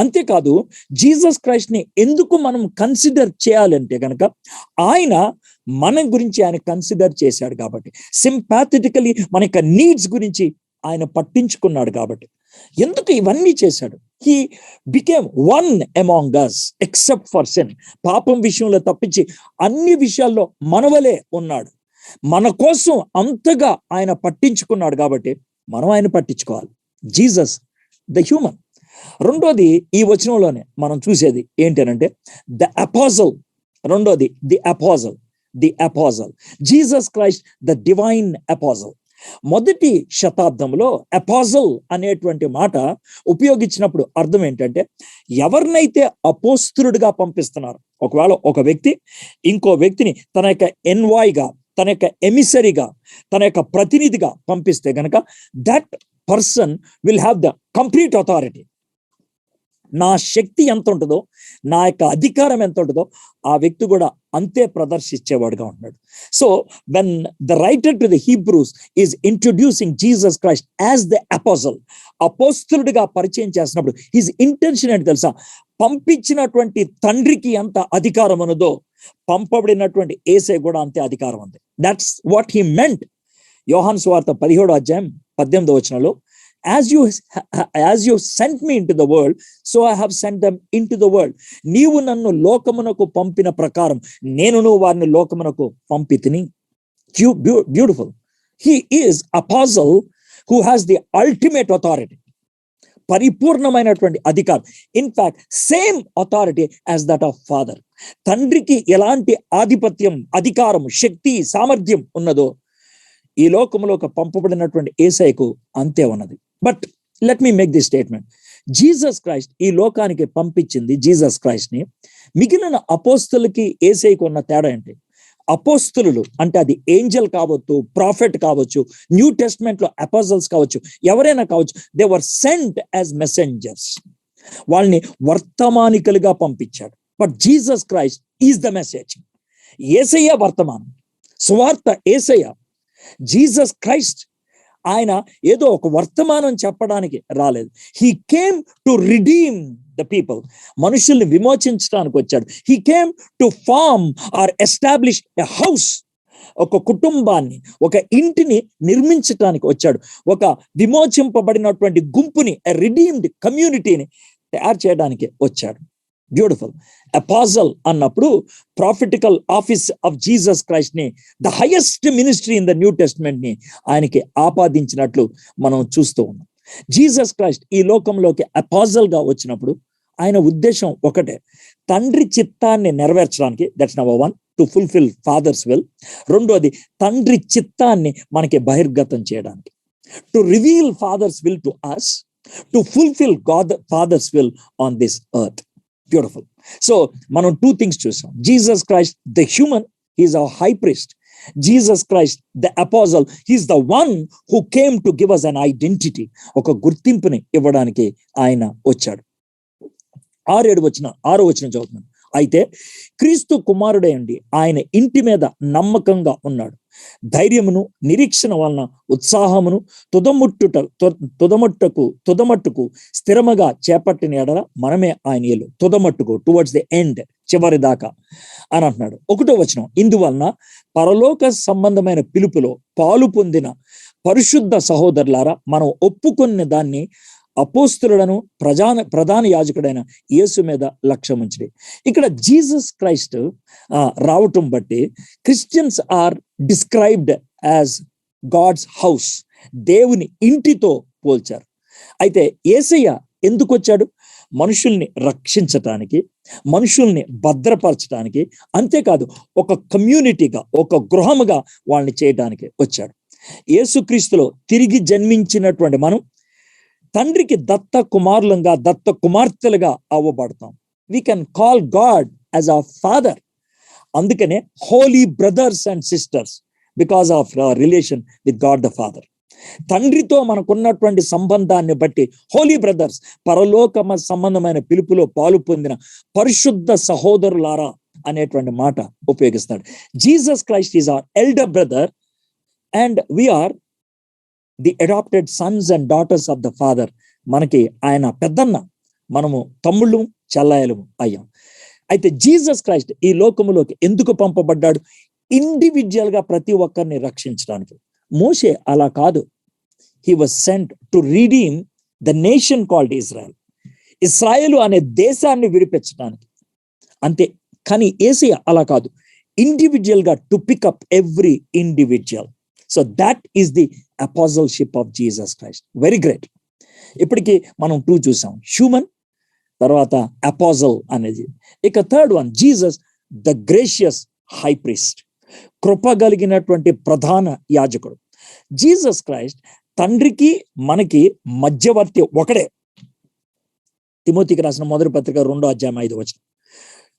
అంతేకాదు జీసస్ క్రైస్ట్ ని ఎందుకు మనం కన్సిడర్ చేయాలంటే కనుక ఆయన మన గురించి ఆయన కన్సిడర్ చేశాడు కాబట్టి, సింపాథెటికలీ మన యొక్క నీడ్స్ గురించి ఆయన పట్టించుకున్నాడు కాబట్టి. ఎందుకు ఇవన్నీ చేశాడు? He became one among us except for sin. పాపం విషయంలో తప్పించి అన్ని విషయాల్లో మనవలే ఉన్నాడు. మన కోసం అంతగా ఆయన పట్టించుకున్నాడు కాబట్టి మనం ఆయన పట్టించుకోవాలి. Jesus the human. రెండోది ఈ వచనంలోనే మనం చూసేది ఏంటంటే ద అపోజల్. రెండోది the apostles Jesus Christ the divine apostles. మొదటి శతాబ్దంలో అపోజల్ అనేటువంటి మాట ఉపయోగించినప్పుడు అర్థం ఏంటంటే ఎవరినైతే అపోస్తులుడిగా పంపిస్తున్నారు, ఒకవేళ ఒక వ్యక్తి ఇంకో వ్యక్తిని తన యొక్క ఎన్వాయ్గా, తన యొక్క ఎమిసరీగా, తన యొక్క ప్రతినిధిగా పంపిస్తే గనక that person will have the complete authority. నా శక్తి ఎంత ఉంటుందో, నా యొక్క అధికారం ఎంత ఉంటుందో ఆ వ్యక్తి కూడా అంతే ప్రదర్శించేవాడుగా ఉంటున్నాడు. So when the writer to the Hebrews is introducing Jesus Christ as the apostle, అపోస్తులుడిగా పరిచయం చేసినప్పుడు హిజ్ ఇంటెన్షన్ ఏంటి తెలుసా? పంపించినటువంటి తండ్రికి ఎంత అధికారం ఉన్నదో పంపబడినటువంటి యేసే కూడా అంతే అధికారం ఉంది. That's what he meant. యోహాను సువార్త 17:18 as you sent me into the world, so I have sent them into the world. నీవు నన్ను లోకమునకు పంపిన ప్రకారం నేను వారిని లోకమునకు పంపితిని. Beautiful. He is apostle who has the ultimate authority, పరిపూర్ణమైనటువంటి అధికారం. In fact same authority as that of father. తండ్రికి ఎలాంటి ఆధిపత్యం, అధికారం, శక్తి, సామర్థ్యం ఉన్నదో ఈ లోకములోకి పంపబడినటువంటి యేసయ్యకు అంతే ఉన్నది. But let me make this statement. Jesus Christ ఈ లోకానికి పంపించింది జీసస్ క్రైస్ట్ ని. మిగిలిన అపోస్తులకి యేసయ్యకు ఉన్న తేడా ఏంటి? అపోస్తులు అంటే అది ఏంజల్ కావచ్చు, ప్రాఫెట్ కావచ్చు, న్యూ టెస్ట్మెంట్ లో అపోజల్స్ కావచ్చు, ఎవరైనా కావచ్చు, they were sent as messengers. వాళ్ళని వర్తమానికులుగా పంపించాడు. But Jesus Christ is the message. యేసయ్య వర్తమానం, సువార్త యేసయ్య. జీసస్ క్రైస్ట్ ఆయన ఏదో ఒక వర్తమానం చెప్పడానికి రాలేదు. He came to redeem the people. మనుషుల్ని విమోచించడానికి వచ్చాడు. He came to form or establish a house. ఒక కుటుంబాన్ని, ఒక ఇంటిని నిర్మించడానికి వచ్చాడు. ఒక విమోచింపబడినటువంటి గుంపుని, ఎ రిడీమ్డ్ కమ్యూనిటీని తయారు చేయడానికి వచ్చాడు. బ్యూటిఫుల్. అపోజల్ అన్నప్పుడు prophetical office of Jesus Christ ని, the highest ministry in the New Testament ని ఆయనకి ఆపాదించినట్లు మనం చూస్తూ ఉన్నాం. జీసస్ క్రైస్ట్ ఈ లోకంలోకి అపోజల్ గా వచ్చినప్పుడు ఆయన ఉద్దేశం ఒకటే, తండ్రి చిత్తాన్ని నెరవేర్చడానికి. That's number 1, to fulfil Father's will. రెండోది, తండ్రి చిత్తాన్ని మనకి బహిర్గతం చేయడానికి, to reveal Father's will to us, to fulfil God Father's will on this earth. Beautiful. So మనం 2 థింగ్స్ చూసాం. Jesus Christ the human, he's our high priest. Jesus Christ the apostle, he's the one who came to give us an identity. ఒక గుర్తింపుని ఇవ్వడానికి ఆయన వచ్చాడు. 6వ వచనం చదువుతున్నాను. అయితే క్రీస్తు కుమారుడే అండి ఆయన ఇంటి మీద నమ్మకంగా ఉన్నాడు. ధైర్యమును నిరీక్షణ వలన ఉత్సాహమును తుదమట్టుకు స్థిరముగా చేపట్టిన ఎడల మనమే ఆయన ఏలు. తుదమట్టుకు, టువర్డ్స్ ది ఎండ్, చివరి దాకా అని అంటున్నాడు. 1వ వచనం, ఇందువలన పరలోక సంబంధమైన పిలుపులో పాలు పొందిన పరిశుద్ధ సహోదరులారా, మనం ఒప్పుకున్న దాన్ని అపోస్తులను ప్రధాన యాజకుడైన యేసు మీద లక్ష్యం ఉంచి. ఇక్కడ జీసస్ క్రైస్ట్ రావటం బట్టి Christians are described as God's house, దేవుని ఇంటితో పోల్చారు. అయితే యేసయ్య ఎందుకు వచ్చాడు? మనుషుల్ని రక్షించటానికి, మనుషుల్ని భద్రపరచడానికి, అంతేకాదు ఒక కమ్యూనిటీగా, ఒక గృహముగా వాళ్ళని చేయడానికి వచ్చాడు. యేసుక్రీస్తులో తిరిగి జన్మించినటువంటి మనం తండ్రికి దత్త కుమారులుగా, దత్త కుమార్తెలుగా అవ్వబడతాం. We can call God as our Father. అందుకనే holy brothers and sisters, because of relation with God the Father. తండ్రితో మనకున్నటువంటి సంబంధాన్ని బట్టి హోలీ బ్రదర్స్, పరలోక సంబంధమైన పిలుపులో పాలు పొందిన పరిశుద్ధ సహోదరులారా అనేటువంటి మాట ఉపయోగిస్తాడు. Jesus Christ is our elder brother and we're the adopted sons and daughters of the Father. మనకి ఆయన పెద్దన్న, మనము తమ్ముళ్ళు చెల్లాయలు అయ్యాం. అయితే జీసస్ క్రైస్ట్ ఈ లోకములోకి ఎందుకు పంపబడ్డాడు? ఇండివిజువల్ గా ప్రతి ఒక్కరిని రక్షించడానికి. మోషే అలా కాదు. He was sent to redeem the nation called Israel. ఇశ్రాయేలు అనే దేశాన్ని విడిపించడానికి అంతే. కానీ యేసయ్య అలా కాదు. ఇండివిజువల్ గా to pick up every individual. So that is the apostleship of Jesus Christ. Very great. ఇప్పటికి మనం 2 చూసాం, హ్యూమన్, తర్వాత అపోజల్ అనేది. ఇక third one, Jesus the gracious high priest, కృప కలిగినటువంటి ప్రధాన యాజకుడు. జీసస్ క్రైస్ట్ తండ్రికి మనకి మధ్యవర్తి ఒకడే. తిమోతికి రాసిన మొదటి పత్రిక 2:5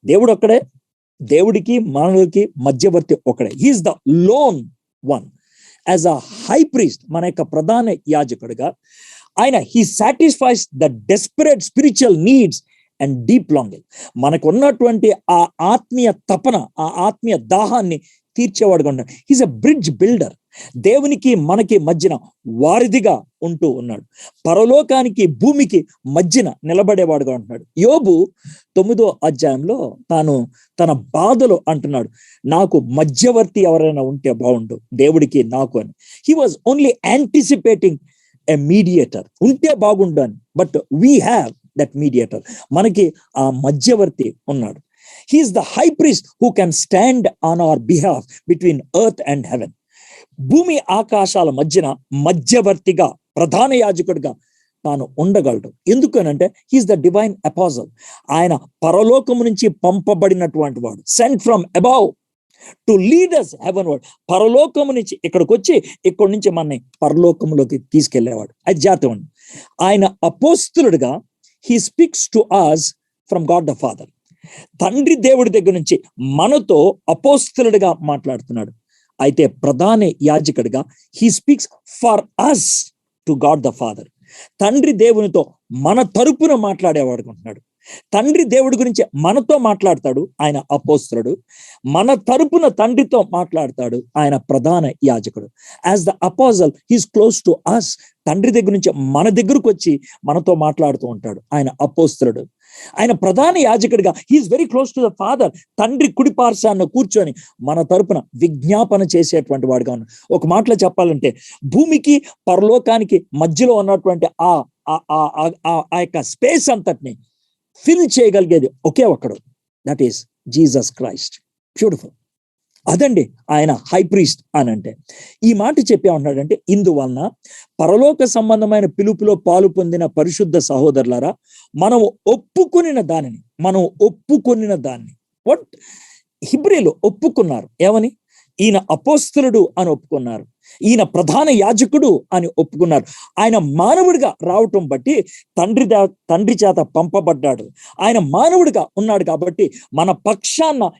దేవుడు ఒక్కడే, దేవుడికి మనకి మధ్యవర్తి ఒకడే. He's the lone one. As a high priest, మన యొక్క ప్రధాన యాజకుడిగా ఆయన he satisfies the desperate spiritual needs and deep longing. మనకు ఉన్నటువంటి ఆ ఆత్మీయ తపన, ఆ ఆత్మీయ దాహాన్ని తీర్చేవాడుగా ఉన్నాడు. He's a bridge builder. దేవునికి మనకి మధ్యన వారిదిగా ఉంటూ ఉన్నాడు. పరలోకానికి భూమికి మధ్యన నిలబడేవాడుగా ఉంటున్నాడు. యోబు 9వ తాను తన బాధలో అంటున్నాడు, నాకు మధ్యవర్తి ఎవరైనా ఉంటే బాగుండు దేవుడికి నాకు అని. He was only anticipating a mediator, ఉంటే బాగుండు అని. But we have that mediator. మనకి ఆ మధ్యవర్తి ఉన్నాడు. He is the high priest who can stand on our behalf between earth and heaven. భూమి ఆకాశాల మధ్యన మధ్యవర్తిగా, ప్రధాన యాజకుడిగా తాను ఉండగలడు. ఎందుకనంటే హీఈస్ ద డివైన్ అపోజల్. ఆయన పరలోకము నుంచి పంపబడినటువంటి వాడు, cent from above to lead us heavenward. పరలోకము నుంచి ఇక్కడికి వచ్చి ఇక్కడి నుంచి మనని పరలోకములోకి తీసుకెళ్లేవాడు. అది జాతం. ఆయన అపోస్తులుడిగా he speaks to us from God the Father. తండ్రి దేవుడి దగ్గర నుంచి మనతో అపోస్తలుడిగా మాట్లాడుతున్నాడు. అయితే ప్రధాన యాజకుడిగా he speaks for us to God the Father. తండ్రి దేవునితో మన తరపున మాట్లాడేవాడుకుంటున్నాడు. తండ్రి దేవుడి గురించి మనతో మాట్లాడతాడు ఆయన అపోస్తలుడు, మన తరపున తండ్రితో మాట్లాడతాడు ఆయన ప్రధాన యాజకుడు. As the apostle he's close to us. తండ్రి దగ్గర నుంచి మన దగ్గరకు వచ్చి మనతో మాట్లాడుతూ ఉంటాడు ఆయన అపోస్తలుడు. ఆయన ప్రధాన యాజకుడిగా he's very close to the Father. తండ్రి కుడి పార్శ్వాన కూర్చొని మన తరపున విజ్ఞాపన చేసేటువంటి వాడుగా ఉన్నాడు. ఒక మాటలో చెప్పాలంటే భూమికి పరలోకానికి మధ్యలో ఉన్నటువంటి ఆ యొక్క స్పేస్ అంతటిని ఫిల్ చేయగలిగేది ఒకే ఒక్కడు, that is Jesus Christ. Beautiful. అదండి ఆయన హై ప్రీస్ట్ అని అంటే. ఈ మాట చెప్పే ఉన్నాడంటే, ఇందువలన పరలోక సంబంధమైన పిలుపులో పాలు పొందిన పరిశుద్ధ సహోదరులారా, మనం ఒప్పుకొనిన దానిని వాట్ హిబ్రీలు ఒప్పుకున్నారు. ఏమని? ఈయన అపోస్తలుడు అని ఒప్పుకున్నారు, ఈయన ప్రధాన యాజకుడు అని ఒప్పుకున్నారు. ఆయన మానవుడిగా రావటం బట్టి తండ్రి చేత పంపబడ్డాడు. ఆయన మానవుడిగా ఉన్నాడు కాబట్టి మన పక్షాన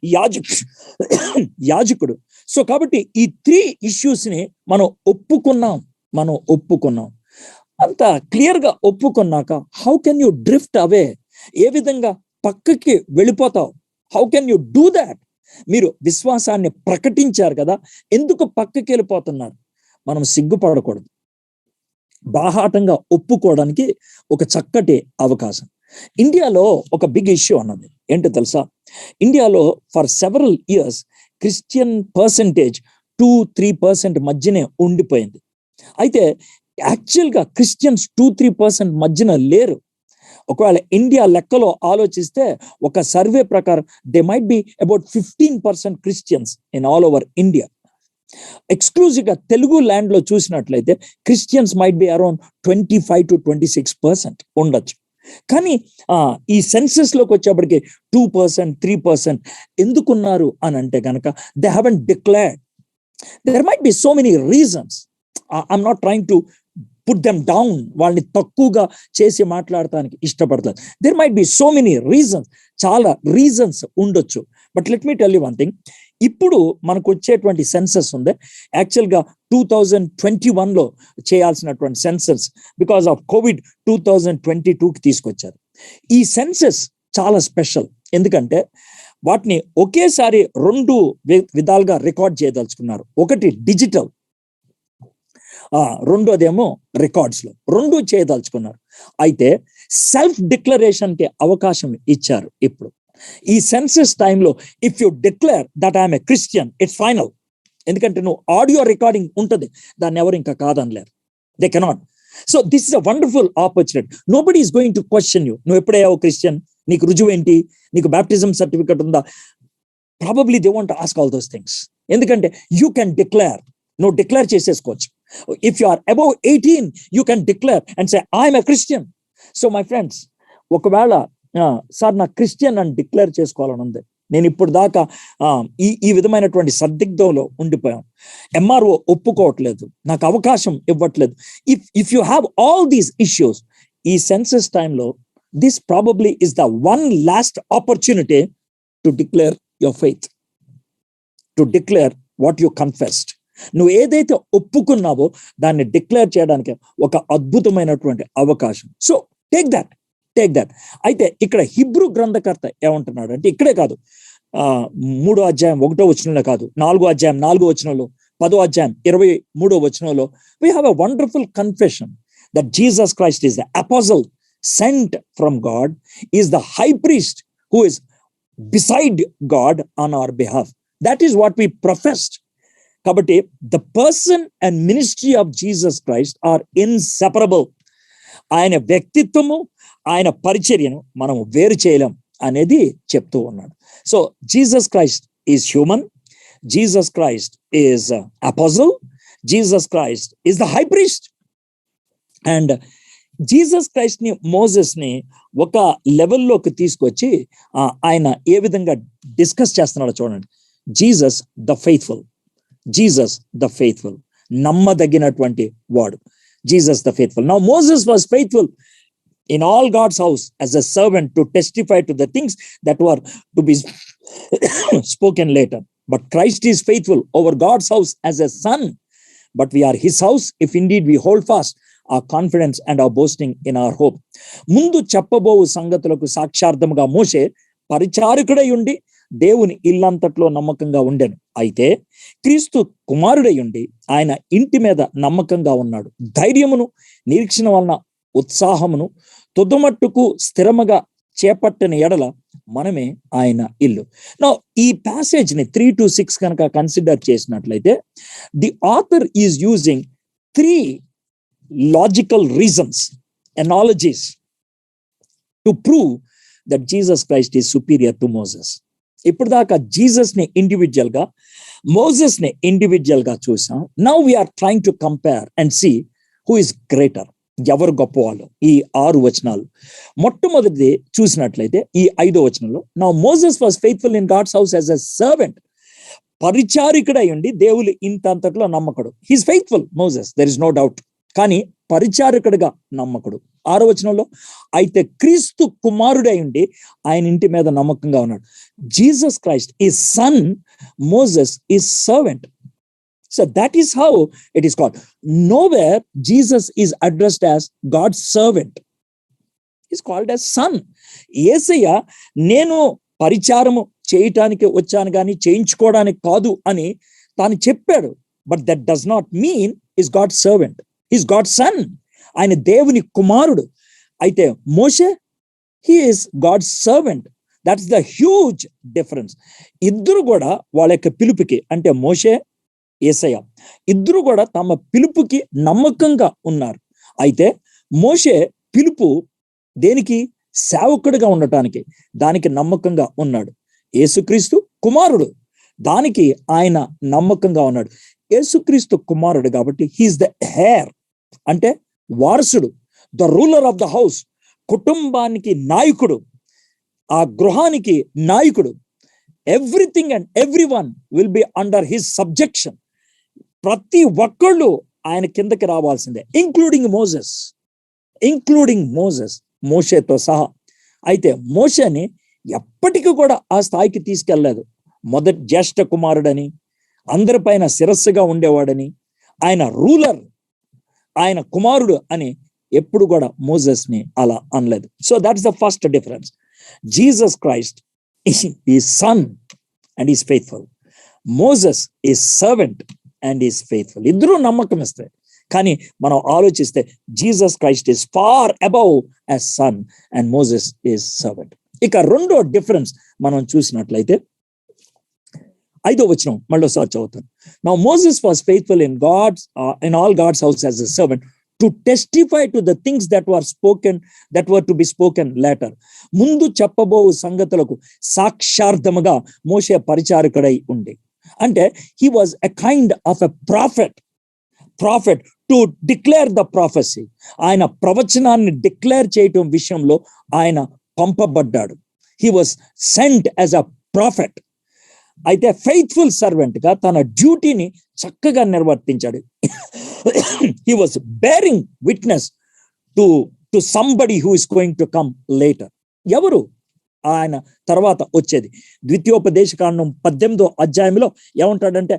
యాజకుడు. సో కాబట్టి ఈ 3 issues ని మనం ఒప్పుకున్నాం. అంత క్లియర్ గా ఒప్పుకున్నాక హౌ కెన్ యూ డ్రిఫ్ట్ అవే? ఏ విధంగా పక్కకి వెళ్ళిపోతావు? How can you do that? మీరు విశ్వాసాన్ని ప్రకటించారు కదా, ఎందుకు పక్కకి వెళ్ళిపోతున్నారు? మనం సిగ్గుపడకూడదు. బాహాటంగా ఒప్పుకోవడానికి ఒక చక్కటి అవకాశం. ఇండియాలో ఒక బిగ్ ఇష్యూ అన్నది ఏంటో తెలుసా? ఇండియాలో for several years Christian percentage 2-3% మధ్యనే ఉండిపోయింది. అయితే యాక్చువల్గా క్రిస్టియన్స్ 2-3% మధ్యన లేరు. ఒకవేళ ఇండియా లెక్కలో ఆలోచిస్తే ఒక సర్వే ప్రకారం they might be about 15% Christians in all over India. Exclusive గా తెలుగు ల్యాండ్ లో చూసినట్లయితే క్రిస్టియన్స్ మైట్ బి అరౌండ్ 25-26% ఉండొచ్చు. కానీ ఈ సెన్సస్ లోకి వచ్చేప్పటికి 2%, 3% ఎందుకున్నారు అని అంటే కనుక they haven't declared. There might be so many reasons. I'm not trying to put them down. వాళ్ళని తక్కువగా చేసి మాట్లాడటానికి ఇష్టపడతారు. There might be so many reasons. చాలా రీజన్స్ ఉండొచ్చు. But let me tell you one thing. ఇప్పుడు మనకు వచ్చేటువంటి సెన్సస్ ఉంది, యాక్చువల్గా 2021లో చేయాల్సినటువంటి సెన్సస్ బికాస్ ఆఫ్ కోవిడ్ 2022కి తీసుకొచ్చారు. ఈ సెన్సస్ చాలా స్పెషల్. ఎందుకంటే వాటిని ఒకేసారి 2 విధాలుగా రికార్డ్ చేయదలుచుకున్నారు. ఒకటి డిజిటల్, రెండోదేమో రికార్డ్స్ లో, 2 చేయదలుచుకున్నారు. అయితే సెల్ఫ్ డిక్లరేషన్ కి అవకాశం ఇచ్చారు. ఇప్పుడు ఈ సెన్సస్ టైంలో if you declare that I'm a Christian, it's final. ఎందుకంటే నువ్వు ఆడియో రికార్డింగ్ ఉంటుంది, దాన్ని ఎవరు ఇంకా కాదనలేరు. They cannot. So this is a wonderful opportunity. Nobody is going to question you. నువ్వు ఎప్పుడయ్యావు క్రిస్టియన్? నీకు రుజువు ఏంటి? నీకు బ్యాప్టిజం సర్టిఫికెట్ ఉందా? Probably they want ask all those things. ఎందుకంటే యూ కెన్ డిక్లేర్, నువ్వు డిక్లేర్ చేసేసుకోవచ్చు. If you are above 18 you can declare and say I'm a Christian. So my friends, ఒకవేళ సార్ నా క్రిస్టియన్ అని డిక్లేర్ చేసుకోవాలని ఉంది, నేను ఇప్పుడు దాకా ఈ విధమైనటువంటి సందిగ్ధంలో ఉండిపోయాం, ఎంఆర్ఓ ఒప్పుకోవట్లేదు, నాకు అవకాశం ఇవ్వట్లేదు. If you have all these issues, ఈ సెన్సస్ టైంలో this probably is the one last opportunity to declare your faith, to declare what you confessed. నువ్వు ఏదైతే ఒప్పుకున్నావో దాన్ని డిక్లేర్ చేయడానికి ఒక అద్భుతమైనటువంటి అవకాశం. So take that. అయితే ఇక్కడ హిబ్రూ గ్రంథకర్త ఏమంటున్నాడు అంటే, ఇక్కడే కాదు, 3వ అధ్యాయం 1వ వచనంలో కాదు, 4వ అధ్యాయం 4వ వచనంలో, 10వ అధ్యాయం 23వ వచనంలో, we have a wonderful confession that Jesus Christ is the apostle sent from God, is the high priest who is beside God on our behalf. That is what we professed. కాబట్టి the person and ministry of Jesus Christ are inseparable. ఆయన వ్యక్తిత్వము, ఆయన పరిచర్యను మనము వేరు చేయలేం అనేది చెప్తూ ఉన్నాడు. So Jesus Christ is human, Jesus Christ is apostles, Jesus Christ is the high priest. And Jesus Christ ని, మోసెస్ ని ఒక లెవెల్లోకి తీసుకొచ్చి ఆయన ఏ విధంగా డిస్కస్ చేస్తున్నాడో చూడండి. Jesus the faithful, Jesus the faithful, నమ్మదగినటువంటి వాడు, Jesus the faithful. Now Moses was faithful in all God's house as a servant to testify to the things that were to be spoken later. But Christ is faithful over God's house as a son. But we are his house if indeed we hold fast our confidence and our boasting in our hope. ముందు చెప్పబోవు సంగతులకు సాక్షార్థముగా మోషే పరిచారకుడై ఉండి దేవుని ఇల్లంతట్లో నమ్మకంగా ఉండెను. అయితే క్రీస్తు కుమారుడై ఉండి ఆయన ఇంటి మీద నమ్మకంగా ఉన్నాడు. ధైర్యమును, నిరీక్షణ వలన ఉత్సాహమును తుదమట్టుకు స్థిరముగా చేపట్టిన ఎడల మనమే ఆయన ఇల్లు. నా ఈ ప్యాసేజ్ ని 3 to 6 కనుక కన్సిడర్ చేసినట్లయితే, the author is using 3 logical reasons, analogies to prove that Jesus Christ is superior to Moses. ఇప్పుడు దాకా జీసస్ ని ఇండివిజువల్ గా, మోసెస్ ని ఇండివిజువల్ గా చూసాం. Now we're trying to compare and see who is greater, ఎవరు గొప్పవాళ్ళు. ఈ 6 వచనాలు మొట్టమొదటిది చూసినట్లయితే ఈ 5వ వచనంలో, now Moses was faithful in God's house as a servant, పరిచారికుడై ఉండి దేవుని ఇంతంతట్లో నమ్మకుడు. He's faithful Moses, there is no doubt. కానీ పరిచారకుడిగా నమ్మకుడు. 6వ వచనంలో, అయితే క్రీస్తు కుమారుడై ఉండి ఆయన ఇంటి మీద నమ్మకంగా ఉన్నాడు. Jesus Christ is son, Moses is servant. So that is how it is called. Nowhere Jesus is addressed as God's servant. He is called as son. యేసయ్య నేను పరిచారము చేయటానికి వచ్చాను కానీ చేయించుకోవడానికి కాదు అని తాను చెప్పాడు. But that does not mean is God's servant. Is God's son. ఆయన దేవుని కుమారుడు. అయితే మోషే, he is God's servant. That's the huge difference. ఇద్దరు కూడా వాళ్ళ యొక్క పిలుపుకి, అంటే మోషే, యేసయ్య, ఇద్దరు కూడా తమ పిలుపుకి నమ్మకంగా ఉన్నారు. అయితే మోషే పిలుపు దేనికి? సేవకుడిగా ఉండటానికి, దానికి నమ్మకంగా ఉన్నాడు. యేసుక్రీస్తు కుమారుడు, దానికి ఆయన నమ్మకంగా ఉన్నాడు. యేసుక్రీస్తు కుమారుడు కాబట్టి హీఈస్ ద హెయిర్, అంటే వారసుడు, the ruler of the house, కుటుంబానికి నాయకుడు, ఆ గృహానికి నాయకుడు. Everything and everyone will be under his subjection. ప్రతి ఒక్కళ్ళు ఆయన కిందకి రావాల్సిందే, ఇంక్లూడింగ్ మోసెస్, మోషేతో సహా. అయితే మోషేని ఎప్పటికీ కూడా ఆ స్థాయికి తీసుకెళ్లేదు. మొదటి జ్యేష్ఠ కుమారుడని, అందరిపైన శిరస్సుగా ఉండేవాడని, ఆయన రూలర్, ఆయన కుమారుడు అని ఎప్పుడు కూడా మోసెస్ ని అలా అనలేదు. So that's the first difference. Jesus Christ is son and is faithful. Moses is servant and is faithful. ఇద్దరూ నమ్మకం ఇస్తాయి. కానీ మనం ఆలోచిస్తే Jesus Christ is far above as son and Moses is servant. ఇక రెండో డిఫరెన్స్ మనం చూసినట్లయితే 5వ వచనం మళ్ళీసారి చదువుతాను. Now Moses was faithful in all God's house as a servant to testify to the things that were to be spoken later. ముందు చెప్పబో సంగతులకు సాక్షార్థముగా మోషే పరిచారకుడై ఉండి, అంటే he was a kind of a prophet to declare the prophecy. ఆయన ప్రవచనాన్ని డిక్లేర్ చేయటం విషయంలో ఆయన పంపబడ్డాడు. He was sent as a prophet. అయితే ఫెయిత్ఫుల్ సర్వెంట్ గా తన డ్యూటీని చక్కగా నిర్వర్తించాడు. He was bearing witness to somebody who is going to come later. ఎవరు ఆయన తర్వాత వచ్చేది? ద్వితీయోపదేశకాండం 18వ అధ్యాయంలో ఏమంటాడంటే,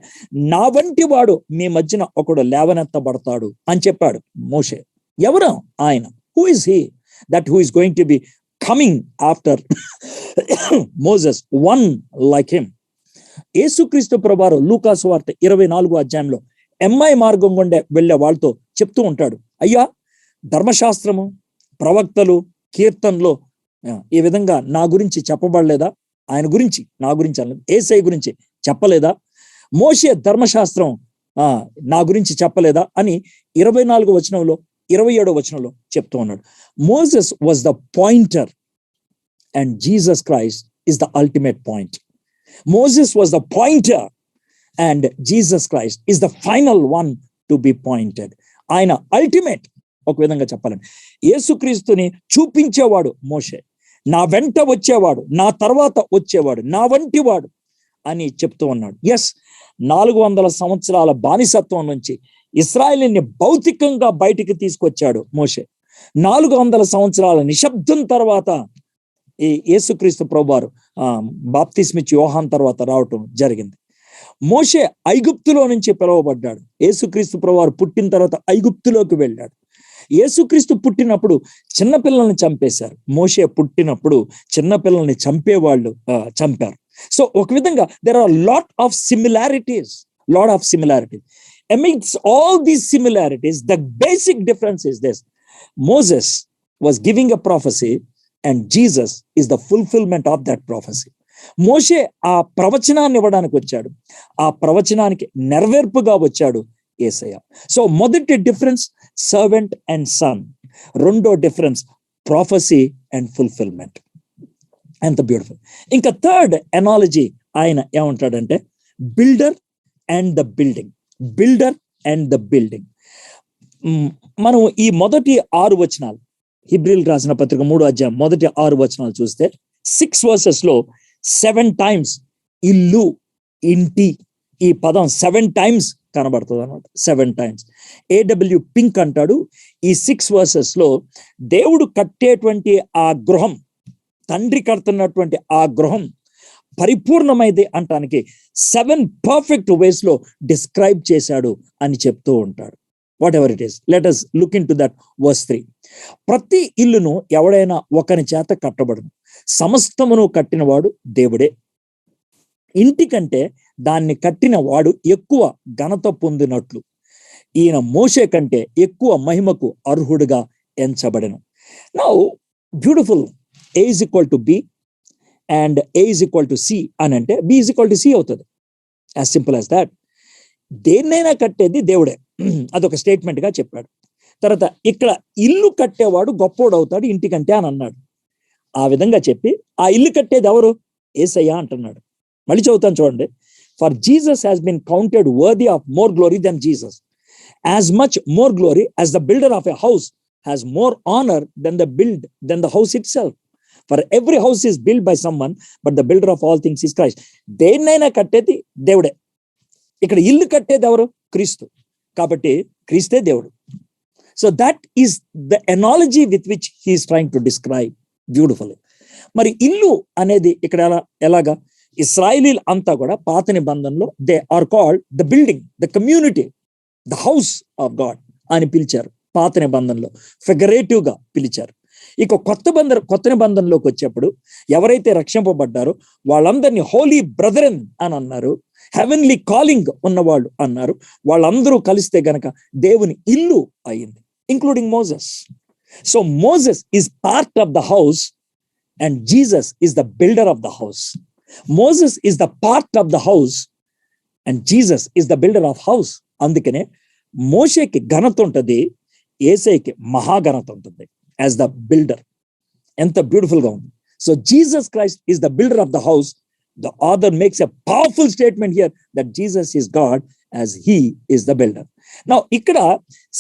నా వంటి వాడు మీ మధ్యన ఒకడు లేవనెత్తబడతాడు అని చెప్పాడు మోషే. ఎవరు ఆయన? Who is he that who is going to be coming after Moses, one like him? యేసుక్రీస్తు ప్రభువారు లూకా సువార్త 24వ అధ్యాయంలో ఎమ్మై మార్గం గుండా వెళ్ళే వాళ్ళతో చెప్తూ ఉంటాడు, అయ్యా, ధర్మశాస్త్రము, ప్రవక్తలు, కీర్తనలు ఈ విధంగా నా గురించి చెప్పబడలేదా? ఆయన గురించి, నా గురించి అనలేదు, యేసయ్య గురించి చెప్పలేదా? మోషే ధర్మశాస్త్రం నా గురించి చెప్పలేదా అని 24వ వచనంలో 27వ వచనంలో చెప్తూ ఉన్నాడు. Moses was the pointer and Jesus Christ is the ultimate point. Moses was the pointer and Jesus Christ is the final one to be pointed. ఆయన అల్టిమేట్. ఒక విధంగా చెప్పాలండి, యేసుక్రీస్తుని చూపించేవాడు మోషే, నా వెంట వచ్చేవాడు, నా తర్వాత వచ్చేవాడు, నా వంటి వాడు అని చెప్తూ ఉన్నాడు. ఎస్, 400 సంవత్సరాల బానిసత్వం నుంచి ఇశ్రాయేలుని భౌతికంగా బయటికి తీసుకొచ్చాడు మోషే. 400 సంవత్సరాల నిశ్శబ్దం తర్వాత ఈ యేసుక్రీస్తు ప్రభువారు బాప్తిస్మిచ్చి యోహాన్ తర్వాత రావటం జరిగింది. మోషే ఐగుప్తులో నుంచి పిలువబడ్డాడు. యేసుక్రీస్తు ప్రభువారు పుట్టిన తర్వాత ఐగుప్తులోకి వెళ్ళాడు. యేసుక్రీస్తు పుట్టినప్పుడు చిన్నపిల్లల్ని చంపేశారు. మోషే పుట్టినప్పుడు చిన్నపిల్లల్ని చంపేవాళ్ళు చంపారు. సో ఒక విధంగా there are lot of similarities. Amidst all these similarities, the basic difference is this: Moses was giving a prophecy and Jesus is the fulfillment of that prophecy. మోషే ఆ ప్రవచనాన్ని ఇవ్వడానికి వచ్చాడు, ఆ ప్రవచనానికి నెరవేర్పుగా వచ్చాడు యేసయ్య. సో మొదటి డిఫరెన్స్ సర్వెంట్ అండ్ సన్. రెండో difference prophecy and fulfilment. ఎంత beautiful. ఇంకా థర్డ్ ఎనాలజీ ఆయన ఏమంటాడంటే బిల్డర్ అండ్ ద బిల్డింగ్. మనం ఈ మొదటి 6 వచనాలు, హిబ్రీల్ రాసిన పత్రిక 3వ అధ్యాయం మొదటి 6 వచనాలు చూస్తే 6 verses లో 7 times ఇల్లు, ఇంటి ఈ పదం 7 times కనబడుతుంది అనమాట. 7 times. ఏడబ్ల్యూ పింక్ అంటాడు, ఈ 6 verses లో దేవుడు కట్టేటువంటి ఆ గృహం, తండ్రి కడుతున్నటువంటి ఆ గృహం పరిపూర్ణమైంది అంటానికి 7 perfect ways లో డిస్క్రైబ్ చేశాడు అని చెప్తూ ఉంటాడు. What ever it is, let us look into that verse 3. ప్రతి ఇల్లును ఎవడైనా ఒకని చేత కట్టబడును, సమస్తమును కట్టినవాడు దేవుడే. ఇంటి కంటే దాన్ని కట్టిన వాడు ఎక్కువ ఘనత పొందినట్లు ఈయన మోషే కంటే ఎక్కువ మహిమకు అర్హుడుగా ఎంచబడెను. Now beautiful, A is equal to B and A is equal to C అని అంటే B is equal to C అవుతుంది. As simple as that. దేన్నైనా కట్టేది దేవుడే, అదొక స్టేట్మెంట్ గా చెప్పాడు. తర్వాత ఇక్కడ ఇల్లు కట్టేవాడు గొప్పోడు అవుతాడు ఇంటికంటే అని అన్నాడు. ఆ విధంగా చెప్పి ఆ ఇల్లు కట్టేది ఎవరు? యేసయ్య అంటున్నాడు. మళ్ళీ చదువుతాను చూడండి. For Jesus has been counted worthy of more glory than Jesus, as much more glory as the builder of a house has more honour than the house itself. For every house is build by someone but the builder of all things is Christ. దేన్నైనా కట్టేది దేవుడే. ఇక్కడ ఇల్లు కట్టేది ఎవరు? క్రీస్తు. కాబట్టి క్రీస్తే దేవుడు. So that is the analogy with which he is trying to describe beautifully. మరి ఇల్లు అనేది ఇక్కడ ఎలాగా? ఇశ్రాయేలీలు అంతా కూడా పాత నిబంధనలో they are called the building, the community, the house of God అని పిలిచారు. పాత నిబంధనలో ఫిగరేటివ్ గా పిలిచారు. ఇక కొత్త నిబంధనలోకి వచ్చేప్పుడు ఎవరైతే రక్షింపబడ్డారో వాళ్ళందరినీ హోలీ బ్రదరన్ అని అన్నారు, హెవెన్లీ కాలింగ్ ఉన్నవాళ్ళు అన్నారు. వాళ్ళందరూ కలిస్తే గనక దేవుని ఇల్లు అయింది, including Moses. So Moses is part of the house and Jesus is the builder of the house. Moses is the part of the house and Jesus is the builder of house. అందుకనే మోషేకి ఘనత ఉంటది, యేసయ్యకి మహాఘనత ఉంటుంది as the builder. ఎంత beautiful గా ఉంది. So Jesus Christ is the builder of the house. The author makes a powerful statement here that Jesus is God as he is the builder. Now ఇక్కడ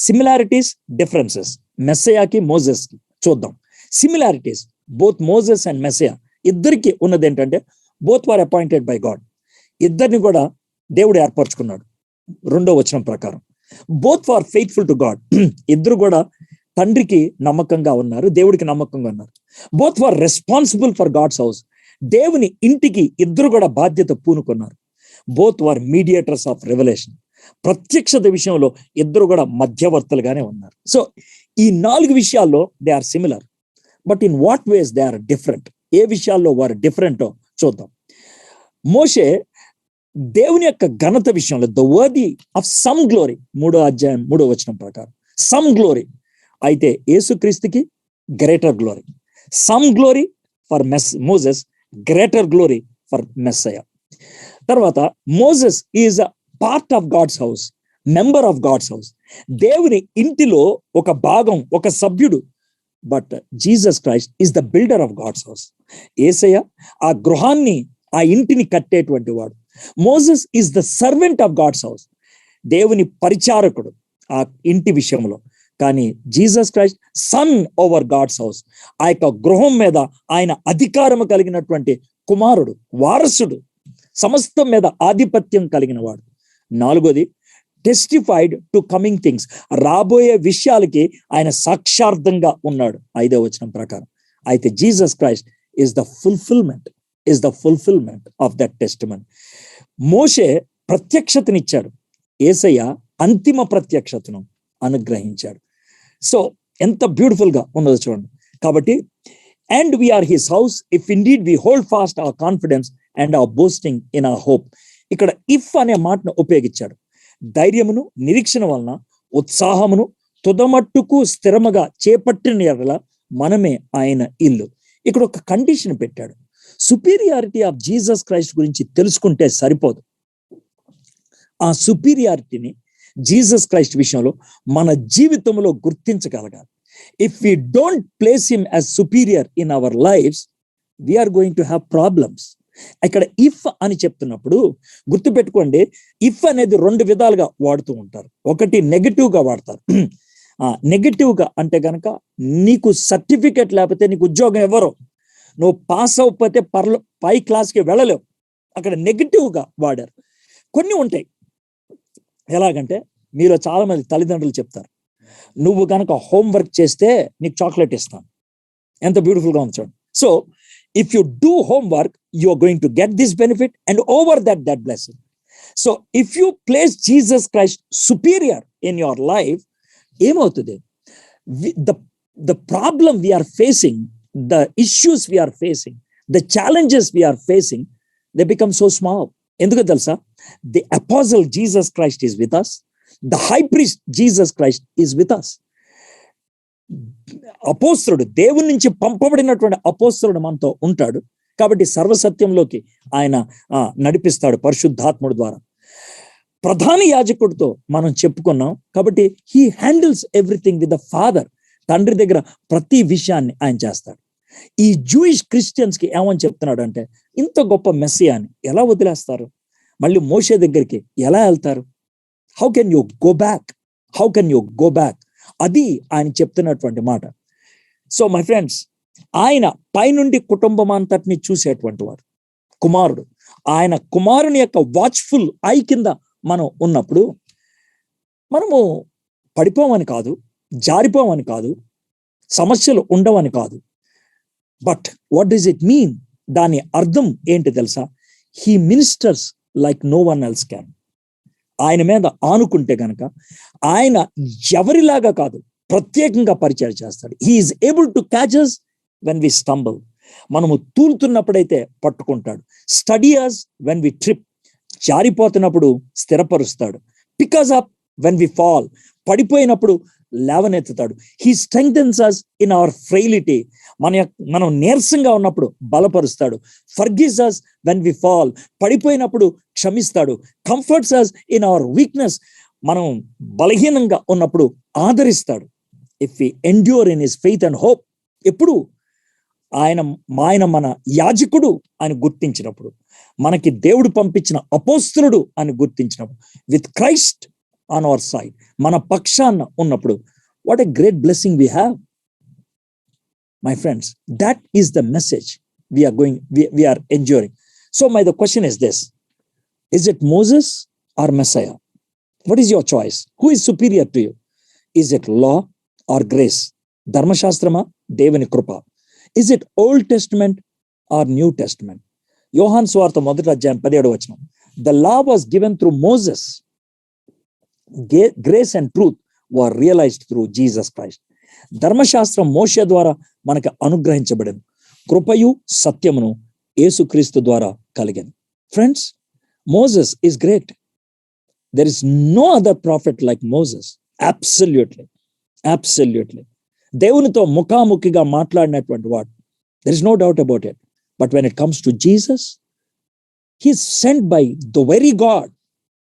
సిమిలారిటీస్, డిఫరెన్సెస్ మెస్సయాకి మోజెస్కి చూద్దాం. Similarities both Moses and Messiah ఇద్దరికి ఉన్నది ఏంటంటే both were appointed by God. ఇద్దరిని కూడా దేవుడు ఏర్పరచుకున్నాడు 2వ వచనం ప్రకారం. Both far faithful to God. ఇద్దరు కూడా తండ్రికి నమ్మకంగా ఉన్నారు, దేవుడికి నమ్మకంగా ఉన్నారు. Both far responsible for God's house. దేవుని ఇంటికి ఇద్దరు కూడా బాధ్యత పూనుకున్నారు. Both were mediators of revolution. ప్రత్యక్షత విషయంలో ఇద్దరు కూడా మధ్యవర్తులుగానే ఉన్నారు. సో ఈ 4 విషయాల్లో they are similar, but in what ways they are different. ఏ విషయాల్లో వారు డిఫరెంటో చూద్దాం. మోషే దేవుని యొక్క ఘనత విషయంలో the worthy of some glory, 3వ అధ్యాయం 3వ వచనం ప్రకారం సమ్ గ్లోరీ. అయితే యేసుక్రీస్తుకి greater glory. Some glory for Moses, greater glory for Messiah. తర్వాత Moses is a part of God's house, member of God's house. దేవుని ఇంటిలో ఒక భాగం, ఒక సభ్యుడు. But Jesus Christ is the builder of God's house. యేసయ్య ఆ గృహాన్ని, ఆ ఇంటిని కట్టేటువంటి వాడు. Moses is the servant of God's house, దేవుని పరిచారకుడు ఆ ఇంటి విషయంలో. కానీ Jesus Christ son over God's house, ఆ యొక్క గృహం మీద ఆయన అధికారము కలిగినటువంటి కుమారుడు, వారసుడు, సమస్తం మీద ఆధిపత్యం కలిగిన వాడు. 4వది టెస్టిఫైడ్ టు కమింగ్ థింగ్స్, రాబోయే విషయాలకి ఆయన సాక్షార్థంగా ఉన్నాడు 5వ వచనం ప్రకారం. అయితే Jesus Christ is the fulfilment of that testimony. మోషే ప్రత్యక్షతనిచ్చాడు, యేసయ్య అంతిమ ప్రత్యక్షతను అనుగ్రహించాడు. సో ఎంత బ్యూటిఫుల్ గా ఉన్నదో చూడండి. కాబట్టి and we're his house if indeed we hold fast our confidence and our boasting in our hope. ఇక్కడ ఇఫ్ అనే మాటను ఉపయోగించాడు. ధైర్యమును, నిరీక్షణ వలన ఉత్సాహమును తుదమట్టుకు స్థిరముగా చేపట్టిన ఎడల మనమే ఆయన ఇల్లు. ఇక్కడ ఒక కండిషన్ పెట్టాడు. సుపీరియారిటీ ఆఫ్ జీసస్ క్రైస్ట్ గురించి తెలుసుకుంటే సరిపోదు. ఆ సుపీరియారిటీని జీసస్ క్రైస్ట్ విషయంలో మన జీవితంలో గుర్తించగలగాలి. If we don't place him as superior in our lives, we're going to have problems. ఇక్కడ ఇఫ్ అని చెప్తున్నప్పుడు గుర్తుపెట్టుకోండి, ఇఫ్ అనేది 2 విధాలుగా వాడుతూ ఉంటారు. ఒకటి నెగటివ్ గా వాడతారు. నెగటివ్ గా అంటే గనక నీకు సర్టిఫికెట్ లేకపోతే నీకు ఉద్యోగం ఎవరో, నువ్వు పాస్ అవ్వకపోతే పై క్లాస్కి వెళ్ళలేవు. అక్కడ నెగటివ్ గా వాడారు. కొన్ని ఉంటాయి. ఎలాగంటే మీలో చాలా మంది తల్లిదండ్రులు చెప్తారు, నువ్వు గనక హోంవర్క్ చేస్తే నీకు చాక్లెట్ ఇస్తాను. ఎంత బ్యూటిఫుల్ గా ఉంది చూడండి. So if you do homework, you are going to get this benefit and over that blessing. So if you place Jesus Christ superior in your life, ఏమవుతుంది? The problem we are facing, the issues we are facing, the challenges we are facing, they become so small. ఎందుకు తెలుసా? The apostle Jesus Christ is with us. The high priest Jesus Christ is with us. అపోస్తలుడు, దేవుని నుంచి పంపబడినటువంటి అపోస్తలుడు మనతో ఉంటాడు. కాబట్టి సర్వసత్యంలోకి ఆయన నడిపిస్తాడు పరిశుద్ధాత్ముడి ద్వారా. ప్రధాన యాజకుడితో మనం చెప్పుకున్నాం. కాబట్టి he handles everything with the Father. తండ్రి దగ్గర ప్రతి విషయాన్ని ఆయన చేస్తాడు. ఈ జూయిష్ క్రిస్టియన్స్ కి ఏమని చెప్తున్నాడు అంటే, ఇంత గొప్ప మెస్సియాని ఎలా వదిలేస్తారు? మళ్ళీ మోషే దగ్గరికి ఎలా వెళ్తారు? How can you go back? అది ఆయన చెప్తున్నటువంటి మాట. సో మై ఫ్రెండ్స్, ఆయన పైనుండి కుటుంబం అంతటిని చూసేటువంటి వాడు, కుమారుడు. ఆయన కుమారుని యొక్క వాచ్ఫుల్ ఐ కింద మనం ఉన్నప్పుడు మనము పడిపోమని కాదు, జారిపోమని కాదు, సమస్యలు ఉండవని కాదు. But what does it mean? దాని అర్థం ఏంటి తెలుసా? He ministers like no one else can. ఆయన మీద ఆనుకుంటే గనక ఆయన ఎవరిలాగా కాదు, ప్రత్యేకంగా పరిచయం చేస్తాడు. He is able to catch us when we stumble. మనము తూలుతున్నప్పుడైతే పట్టుకుంటాడు. Steady us when we trip. జారిపోతున్నప్పుడు స్థిరపరుస్తాడు. Pick us up when we fall. పడిపోయినప్పుడు లేవనెత్తుతాడు. He strengthens us in our frailty. మనం నీరసంగా ఉన్నప్పుడు బలపరుస్తాడు. Forgives us when we fall. పడిపోయినప్పుడు క్షమిస్తాడు. Comforts us in our weakness. మనం బలహీనంగా ఉన్నప్పుడు ఆదరిస్తాడు. If we endure in his faith and hope, ఎప్పుడు ఆయన మన యాజకుడు అని గుర్తించినప్పుడు, మనకి దేవుడు పంపించిన అపోస్తలుడు అని గుర్తించినప్పుడు, with Christ on our side, మన పక్షాన ఉన్నప్పుడు, what a great blessing we have. My friends, that is the message we are enduring. So the question is this: is it Moses or Messiah? What is your choice? Who is superior to you? Is it law or grace? Dharma Shastrama, Devani Krupa. Is it Old Testament or New Testament? Yohan Swartha Modata Adhyayam 17వ వచనం. The law was given through Moses. Grace and truth were realized through Jesus Christ. ధర్మశాస్త్రం మోషే ద్వారా మనకు అనుగ్రహించబడింది, కృపయు సత్యమును యేసుక్రీస్తు ద్వారా కలిగింది. Friends, Moses is great. There is no other prophet like Moses. Absolutely దేవునితో ముఖాముఖిగా మాట్లాడినటువంటి వాడు. There is no doubt about it. But when it comes to Jesus, he is sent by the very God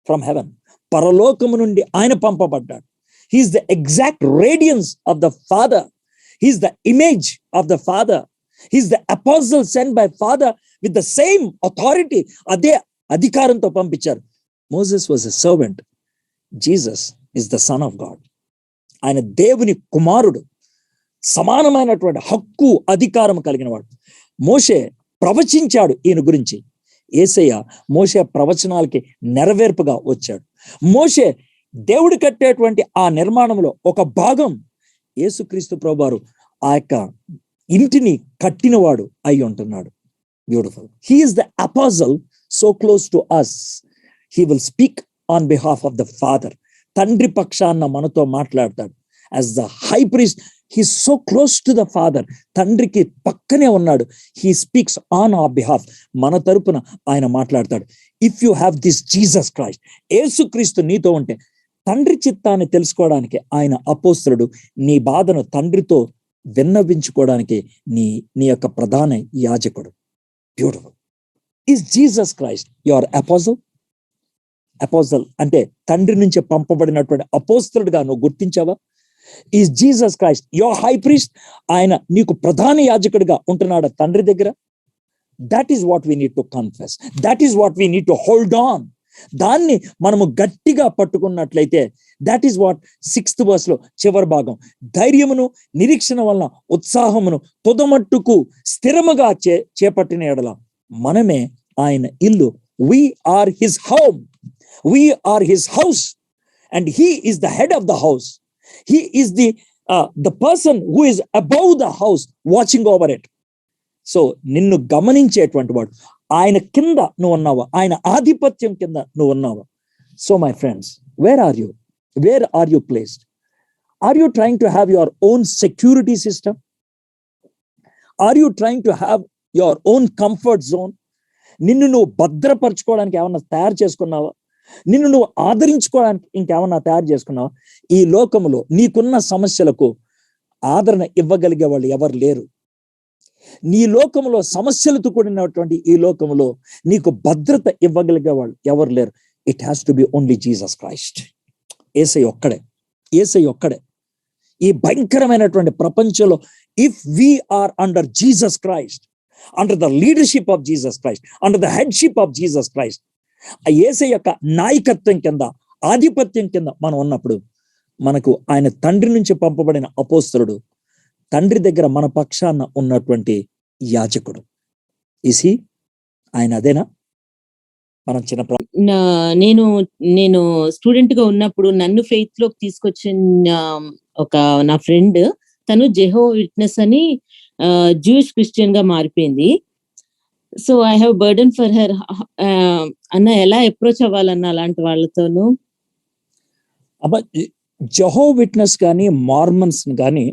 from heaven. పరలోకము నుండి ఆయన పంపబడ్డాడు. He is the exact radiance of the Father. He is the image of the Father. He is the apostle sent by Father with the same authority. Ade adhikaranto pampicharu. Moses was a servant. Jesus is the Son of God. ఆయన దేవుని కుమారుడు, సమానమైనటువంటి హక్కు అధికారం కలిగిన వాడు. మోషే ప్రవచించాడు ఈయన గురించి. యేసయ్య మోషే ప్రవచనాలకి నెరవేర్పుగా వచ్చాడు. మోషే దేవుడు కట్టేటువంటి ఆ నిర్మాణంలో ఒక భాగం. యేసుక్రీస్తు ప్రభువారు ఆ యొక్క ఇంటిని కట్టినవాడు అయి ఉంటున్నాడు. Beautiful. He is the apostle, so close to us. He will speak on behalf of the Father. తండ్రి పక్షాన మనతో మాట్లాడతాడు. As the high priest, he so close to the Father. తండ్రికి పక్కనే ఉన్నాడు. He speaks on our behalf. మన తరపున ఆయన మాట్లాడతాడు. If you have this Jesus Christ, యేసుక్రీస్తు నీతో ఉంటే, తండ్రి చిత్తాన్ని తెలుసుకోవడానికి ఆయన అపోస్తలుడు, నీ బాధను తండ్రితో విన్నవించుకోవడానికి నీ యొక్క ప్రధాన యాజకుడు. Beautiful. Is Jesus Christ your apostle? Apostle అంటే తండ్రి నుంచి పంపబడినటువంటి అపోస్తలుడుగా నువ్వు గుర్తించావా? Is Jesus Christ your high priest? ఆయన నీకు ప్రధాన యాజకుడిగా ఉంటున్నాడా తండ్రి దగ్గర? That is what we need to confess. That is what we need to hold on. దాన్ని మనము గట్టిగా పట్టుకున్నట్లయితే, that is what 6th verse లో చివరి భాగం, ధైర్యమును నిరీక్షణ వలన ఉత్సాహమును తుదమట్టుకు స్థిరముగా చేపట్టిన ఎడల మనమే ఆయన ఇల్లు. We are his home. We are his house. And he is the head of the house. He is the person who is above the house, watching over it. So నిన్ను గమనించేటువంటి వాడు. ఆయన కింద నువ్వు ఉన్నావా? ఆయన ఆధిపత్యం కింద నువ్వు ఉన్నావా? So my friends, where are you? Where are you placed? Are you trying to have your own security system? Are you trying to have your own comfort zone? నిన్ను నువ్వు భద్రపరచుకోవడానికి ఏమన్నా తయారు చేసుకున్నావా? నిన్ను నువ్వు ఆదరించుకోవడానికి ఇంకేమన్నా తయారు చేసుకున్నావా? ఈ లోకములో నీకున్న సమస్యలకు ఆదరణ ఇవ్వగలిగే వాళ్ళు ఎవరు లేరు. నీ లోకములో సమస్యలతో కూడినటువంటి ఈ లోకములో నీకు భద్రత ఇవ్వగలిగే వాళ్ళు ఎవరు లేరు. It has to be only Jesus Christ. యేసయ్య ఒక్కడే. యేసయ్య ఒక్కడే. ఈ భయంకరమైనటువంటి ప్రపంచంలో, if we are under Jesus Christ, under the leadership of Jesus Christ, under the headship of Jesus Christ, ఆ యేసయ్య యొక్క నాయకత్వం కింద, ఆధిపత్యం కింద మనం ఉన్నప్పుడు, మనకు ఆయన తండ్రి నుంచి పంపబడిన అపోస్తలుడు, తండ్రి దగ్గర మన పక్షాన ఉన్నటువంటి యాజకుడు. ఇసి ఆయన అదేనా? మనం నేను స్టూడెంట్ గా ఉన్నప్పుడు నన్ను ఫెయిత్ లోకి తీసుకొచ్చిన ఒక నా ఫ్రెండ్, తను జెహో విట్నెస్ అని జూయిష్ క్రిస్టియన్ గా మారిపోయింది. So I have burden for her. అన్న ఎలా అప్రోచ్ అవ్వాలన్న అలాంటి వాళ్ళతోనూ? జెహో విట్నెస్ కానీ మార్మన్స్ కానీ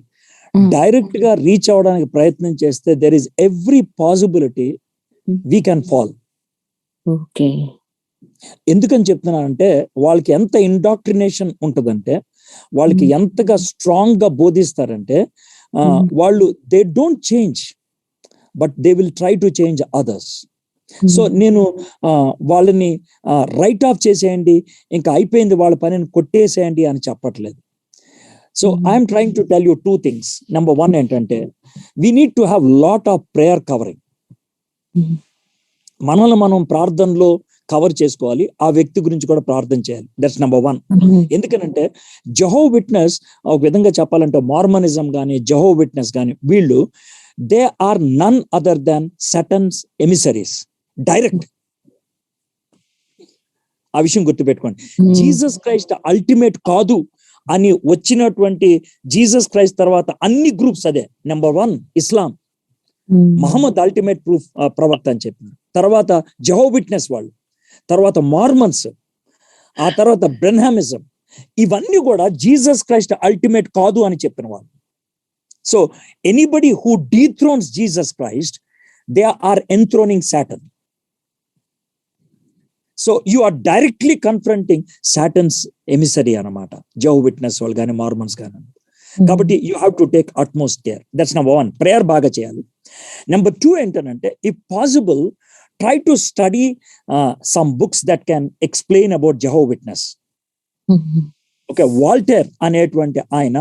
డైరెక్ట్ గా రీచ్ అవడానికి ప్రయత్నం చేస్తే there is every possibility we can fall. Okay. ఎందుకని చెప్తున్నానంటే, వాళ్ళకి ఎంత ఇండాక్ట్రినేషన్ ఉంటదంటే, వాళ్ళకి ఎంతగా స్ట్రాంగ్ గా బోధిస్తారంటే, వాళ్ళు they don't change, but they will try to change others. So నేను వాళ్ళని రైట్ ఆఫ్ చేసేయండి, ఇంకా అయిపోయింది వాళ్ళ పనిని కొట్టేసేయండి అని చెప్పట్లేదు. So I'm trying to tell you 2 things. Number 1 ఏంటంటే we need to have lot of prayer covering. మనల్ని మనం ప్రార్థనలో కవర్ చేసుకోవాలి, ఆ వ్యక్తి గురించి కూడా ప్రార్థన చేయాలి. That's number 1. ఎందుకనంటే జెహోవా విట్నెస్, ఒక విధంగా చెప్పాలంటే మార్మనిజం కానీ జెహోవా విట్నెస్ కానీ, వీళ్ళు they are none other than Satan's emissaries direct. ఆ విషయం గుర్తుపెట్టుకోండి. జీసస్ క్రైస్ట్ అల్టిమేట్ కాదు అని వచ్చినటువంటి జీసస్ క్రైస్ట్ తర్వాత అన్ని గ్రూప్స్ అదే. నెంబర్ 1 ఇస్లాం, మహమ్మద్ అల్టిమేట్ ప్రూఫ్ ప్రవక్త అని చెప్పింది. తర్వాత జెహోవా విట్నెస్ వాళ్ళు, తర్వాత మార్మన్స్, ఆ తర్వాత బ్రెన్హామిజం, ఇవన్నీ కూడా జీసస్ క్రైస్ట్ అల్టిమేట్ కాదు అని చెప్పిన వాళ్ళు. So anybody who dethrones Jesus Christ, they are enthroning Satan. So you are directly confronting Satan's emissary అన్నమాట, జెహోవా విట్నెస్ వాళ్ళు కానీ మార్మన్స్ కానీ. కాబట్టి you have to take utmost care. That's number 1. Prayer బాగా చేయాలి. నెంబర్ 2 ఏంటంటే if possible try to study some books that can explain about Jehovah Witness. Okay, Walter అనేటువంటి ఆయన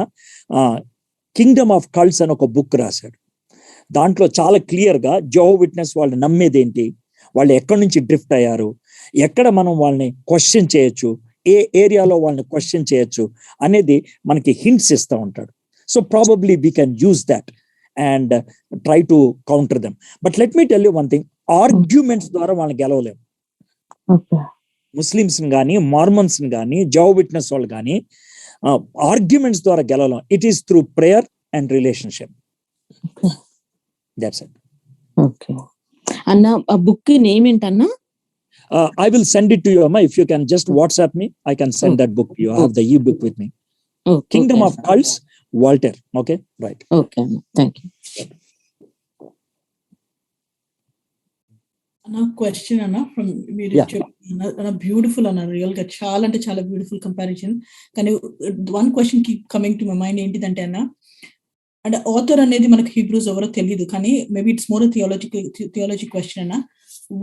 కింగ్డమ్ ఆఫ్ కల్ట్స్ అని ఒక బుక్ రాశాడు. దాంట్లో చాలా క్లియర్ గా జెహోవా విట్నెస్ వాళ్ళు నమ్మేది ఏంటి, వాళ్ళు ఎక్కడి నుంచి డ్రిఫ్ట్ అయ్యారు, ఎక్కడ మనం వాళ్ళని క్వశ్చన్ చేయొచ్చు, ఏ ఏరియాలో వాళ్ళని క్వశ్చన్ చేయొచ్చు అనేది మనకి హింట్స్ ఇస్తూ ఉంటాడు. So probably we can use that and try to counter them. But let me tell you one thing, arguments ద్వారా వాళ్ళని గెలవలేము. ముస్లిమ్స్ గానీ మార్మన్స్ గానీ జెహోవా విట్నెస్ వాళ్ళు గానీ ఆర్గ్యుమెంట్స్ ద్వారా గెలవలేం. It is through prayer and relationship. That's it. Okay అన్న, ఆ బుక్ నేమ్ ఏంటన్నా? I will send it to you, Amma. If you can just WhatsApp me, I can send that book. You have the e-book with me. Kingdom of Cults, Walter. Okay, right. Okay, thank you. Anna question Anna from Anna beautiful Anna, real ga chaala ante chaala beautiful comparison. Kani one question keep coming to my mind ఏంటిదంటే అన్న, అంటే author అనేది మనకు Hebrews ఎవరో తెలియదు, కానీ maybe it's more a theology question అన్న.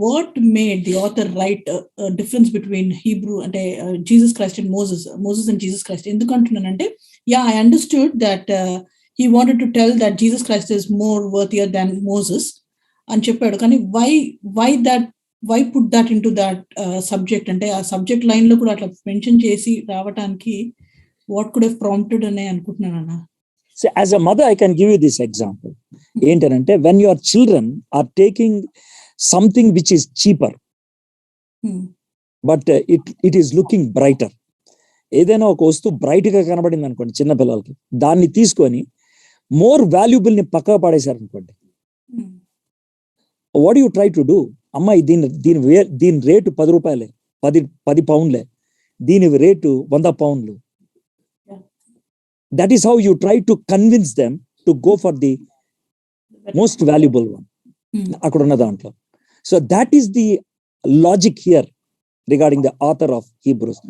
What made the author write a difference between Hebrew and Jesus Christ and Moses and Jesus Christ? Endukantunnanante, yeah, I understood that he wanted to tell that Jesus Christ is more worthier than Moses అని చెప్పాడు, కానీ why put that into that subject? అంటే ఆ subject line లో కూడా అట్లా mention చేసి రావటానికి what could have prompted అని అనుకుంటున్నాను అన్న. So as a mother I can give you this example. ఏంటంటే when your children are taking something which is cheaper, but it is looking brighter. ఏదైనా ఒక వస్తువు బ్రైట్ గా కనబడింది అనుకోండి చిన్న పిల్లలకి, దాన్ని తీసుకొని మోర్ వాల్యుబుల్ ని పక్కన పడేశారు అనుకోండి, what you try to do? అమ్మాయి దీని రేటు 10 రూపాయలే, 10 పౌండ్లే, దీని రేటు 100 పౌండ్లు. That is how you try to convince them to go for the most valuable one అక్కడ ఉన్న దాంట్లో. So that is the logic here regarding the author of Hebrews.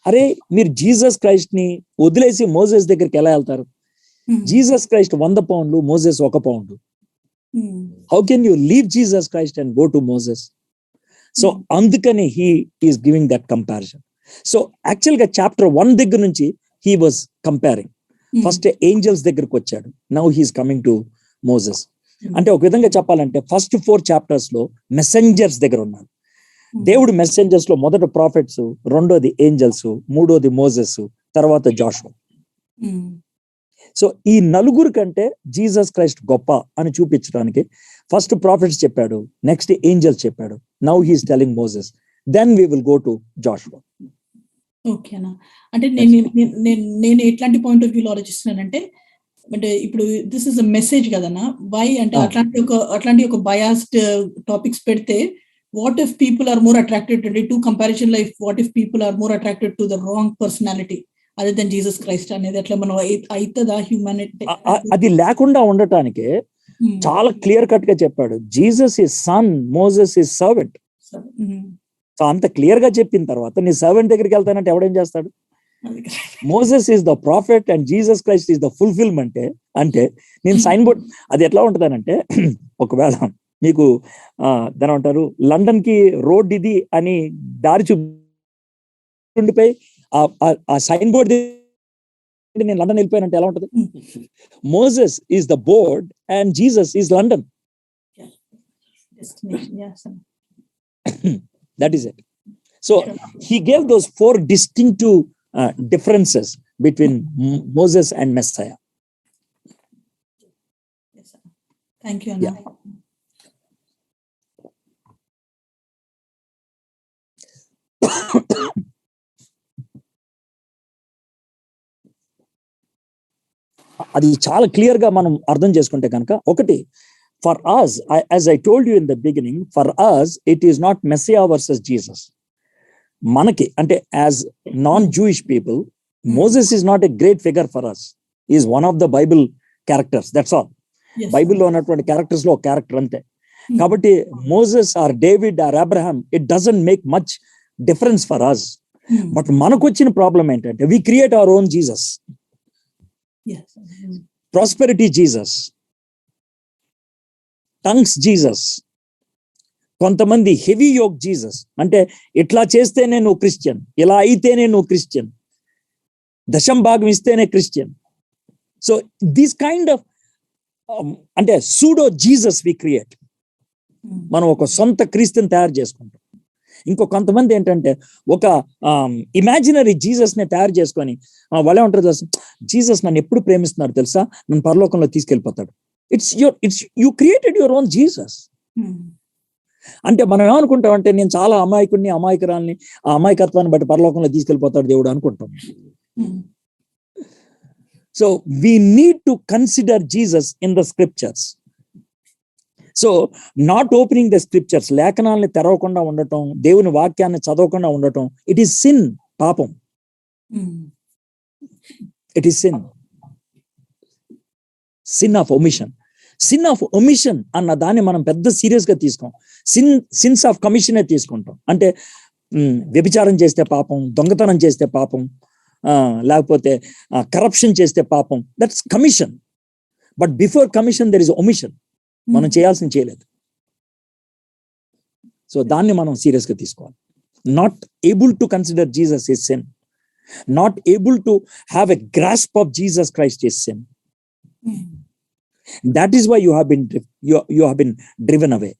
అరే మీరు జీసస్ క్రైస్ట్ ని వదిలేసి మోసెస్ దగ్గరికి ఎలా వెళ్తారు? జీసస్ క్రైస్ట్ 100 పౌండ్లు, Moses 1 pound. How can you leave Jesus Christ and go to Moses? So అందుకని he is giving that comparison. So actual గా చాప్టర్ 1 దగ్గర నుంచి he was comparing. First angels దగ్గరకు వచ్చాడు, now he's coming to Moses. అంటే ఒక విధంగా చెప్పాలంటే ఫస్ట్ 4 చాప్టర్స్ లో మెసెంజర్స్ దగ్గర ఉన్నాడు. దేవుడు మెసెంజర్స్ లో మొదట ప్రాఫిట్స్, రెండోది ఏంజల్స్, మూడోది మోసెస్, తర్వాత జాషువా. సో ఈ నలుగురు కంటే జీసస్ క్రైస్ట్ గొప్ప అని చూపించడానికి ఫస్ట్ ప్రాఫిట్స్ చెప్పాడు, నెక్స్ట్ ఏంజల్స్ చెప్పాడు, now he's telling Moses, then we will go to Joshua. ఓకేనా, అంటే నేను ఎట్లాంటి పాయింట్ ఆఫ్ వ్యూలో ఆలోచిస్తున్నానంటే, అంటే ఇప్పుడు దిస్ ఇస్ అ మెసేజ్ కదన్నా, వై అంటే అట్లాంటి ఒక బయాస్డ్ టాపిక్స్ పెడితే what if people are more attracted to comparison life, what if people are more attracted to the wrong personality other than Jesus Christ అనేది అట్లా మనం అయితదా హ్యూమానిటీ? అది లేకుండా ఉండటానికి చాలా క్లియర్ కట్ గా చెప్పాడు, Jesus is son, Moses is servant. So అంత క్లియర్ గా చెప్పిన తర్వాత నీ సర్వెంట్ దగ్గరికి వెళ్తానంటే ఎవడేం చేస్తాడు? Moses is the prophet and Jesus Christ is the fulfillment. అంటే నేను సైన్ బోర్డ్ అది ఎట్లా ఉంటుందనంటే, ఒకవేళ మీకు దాని అంటారు లండన్ కి రోడ్ ఇది అని దారి చూపిపోయి ఆ సైన్ బోర్డ్ నేను లండన్ వెళ్ళిపోయానంటే ఎలా ఉంటుంది? Moses is the board and Jesus is London. That is it. So he gave those 4 distinctive differences between Moses and Messiah. Yes, sir. Thank you, Anna. Yeah. అది చాలా clear గా మనం అర్థం చేసుకుంటే కనుక, ఒకటి, for us, as I told you in the beginning, for us it is not Messiah versus Jesus. మనకి అంటే as non-Jewish people, Moses is not a great figure for us. He is one of the Bible characters, that's all. Yes, బైబిల్లో ఉన్నటువంటి characters లో ఒక character అంతే. కాబట్టి Moses or David or Abraham, it doesn't make much difference for us. But మనకు వచ్చిన problem ఏంటంటే we create our own Jesus, prosperity Jesus, tongues Jesus, కొంతమంది హెవీ యోక్ జీసస్, అంటే ఇట్లా చేస్తేనే నువ్వు క్రిస్టియన్, ఇలా అయితేనే నువ్వు క్రిస్టియన్, దశం భాగం ఇస్తేనే Christian. So this kind of అంటే సూడో జీసస్ వి క్రియేట్. మనం ఒక సొంత క్రీస్తుని తయారు చేసుకుంటాం. ఇంకో కొంతమంది ఏంటంటే ఒక ఇమాజినరీ జీసస్ ని తయారు చేసుకొని వాళ్ళే ఉంటారు తెలుసా, జీసస్ నన్ను ఎప్పుడు ప్రేమిస్తున్నారు తెలుసా, నన్ను పరలోకంలో తీసుకెళ్ళిపోతాడు. It's you created your own Jesus. అంటే మనం ఏమనుకుంటాం అంటే నేను చాలా అమాయకుడిని, అమాయకురాల్ని, ఆ అమాయకత్వాన్ని బట్టి పరలోకంలో తీసుకెళ్ళిపోతాడు దేవుడు అనుకుంటాం. So we need to consider Jesus in the scriptures. So not opening the scriptures, లేఖనాల్ని తెరవకుండా ఉండటం, దేవుని వాక్యాన్ని చదవకుండా ఉండటం, ఇట్ ఈస్ సిన్, పాపం. It is sin, sin of omission. Sin of omission అన్న దాన్ని మనం పెద్ద సీరియస్ గా తీసుకోం. సిన్స్ ఆఫ్ కమిషనే తీసుకుంటాం. అంటే వ్యభిచారం చేస్తే పాపం, దొంగతనం చేస్తే పాపం, లేకపోతే కరప్షన్ చేస్తే పాపం, that's commission. But before commission there is omission. మనం చేయాల్సింది చేయలేదు. సో దాన్ని మనం సీరియస్ గా తీసుకోవాలి. Not able to consider Jesus is sin. Not able to have a grasp of Jesus Christ is sin. That is why you have been driven away.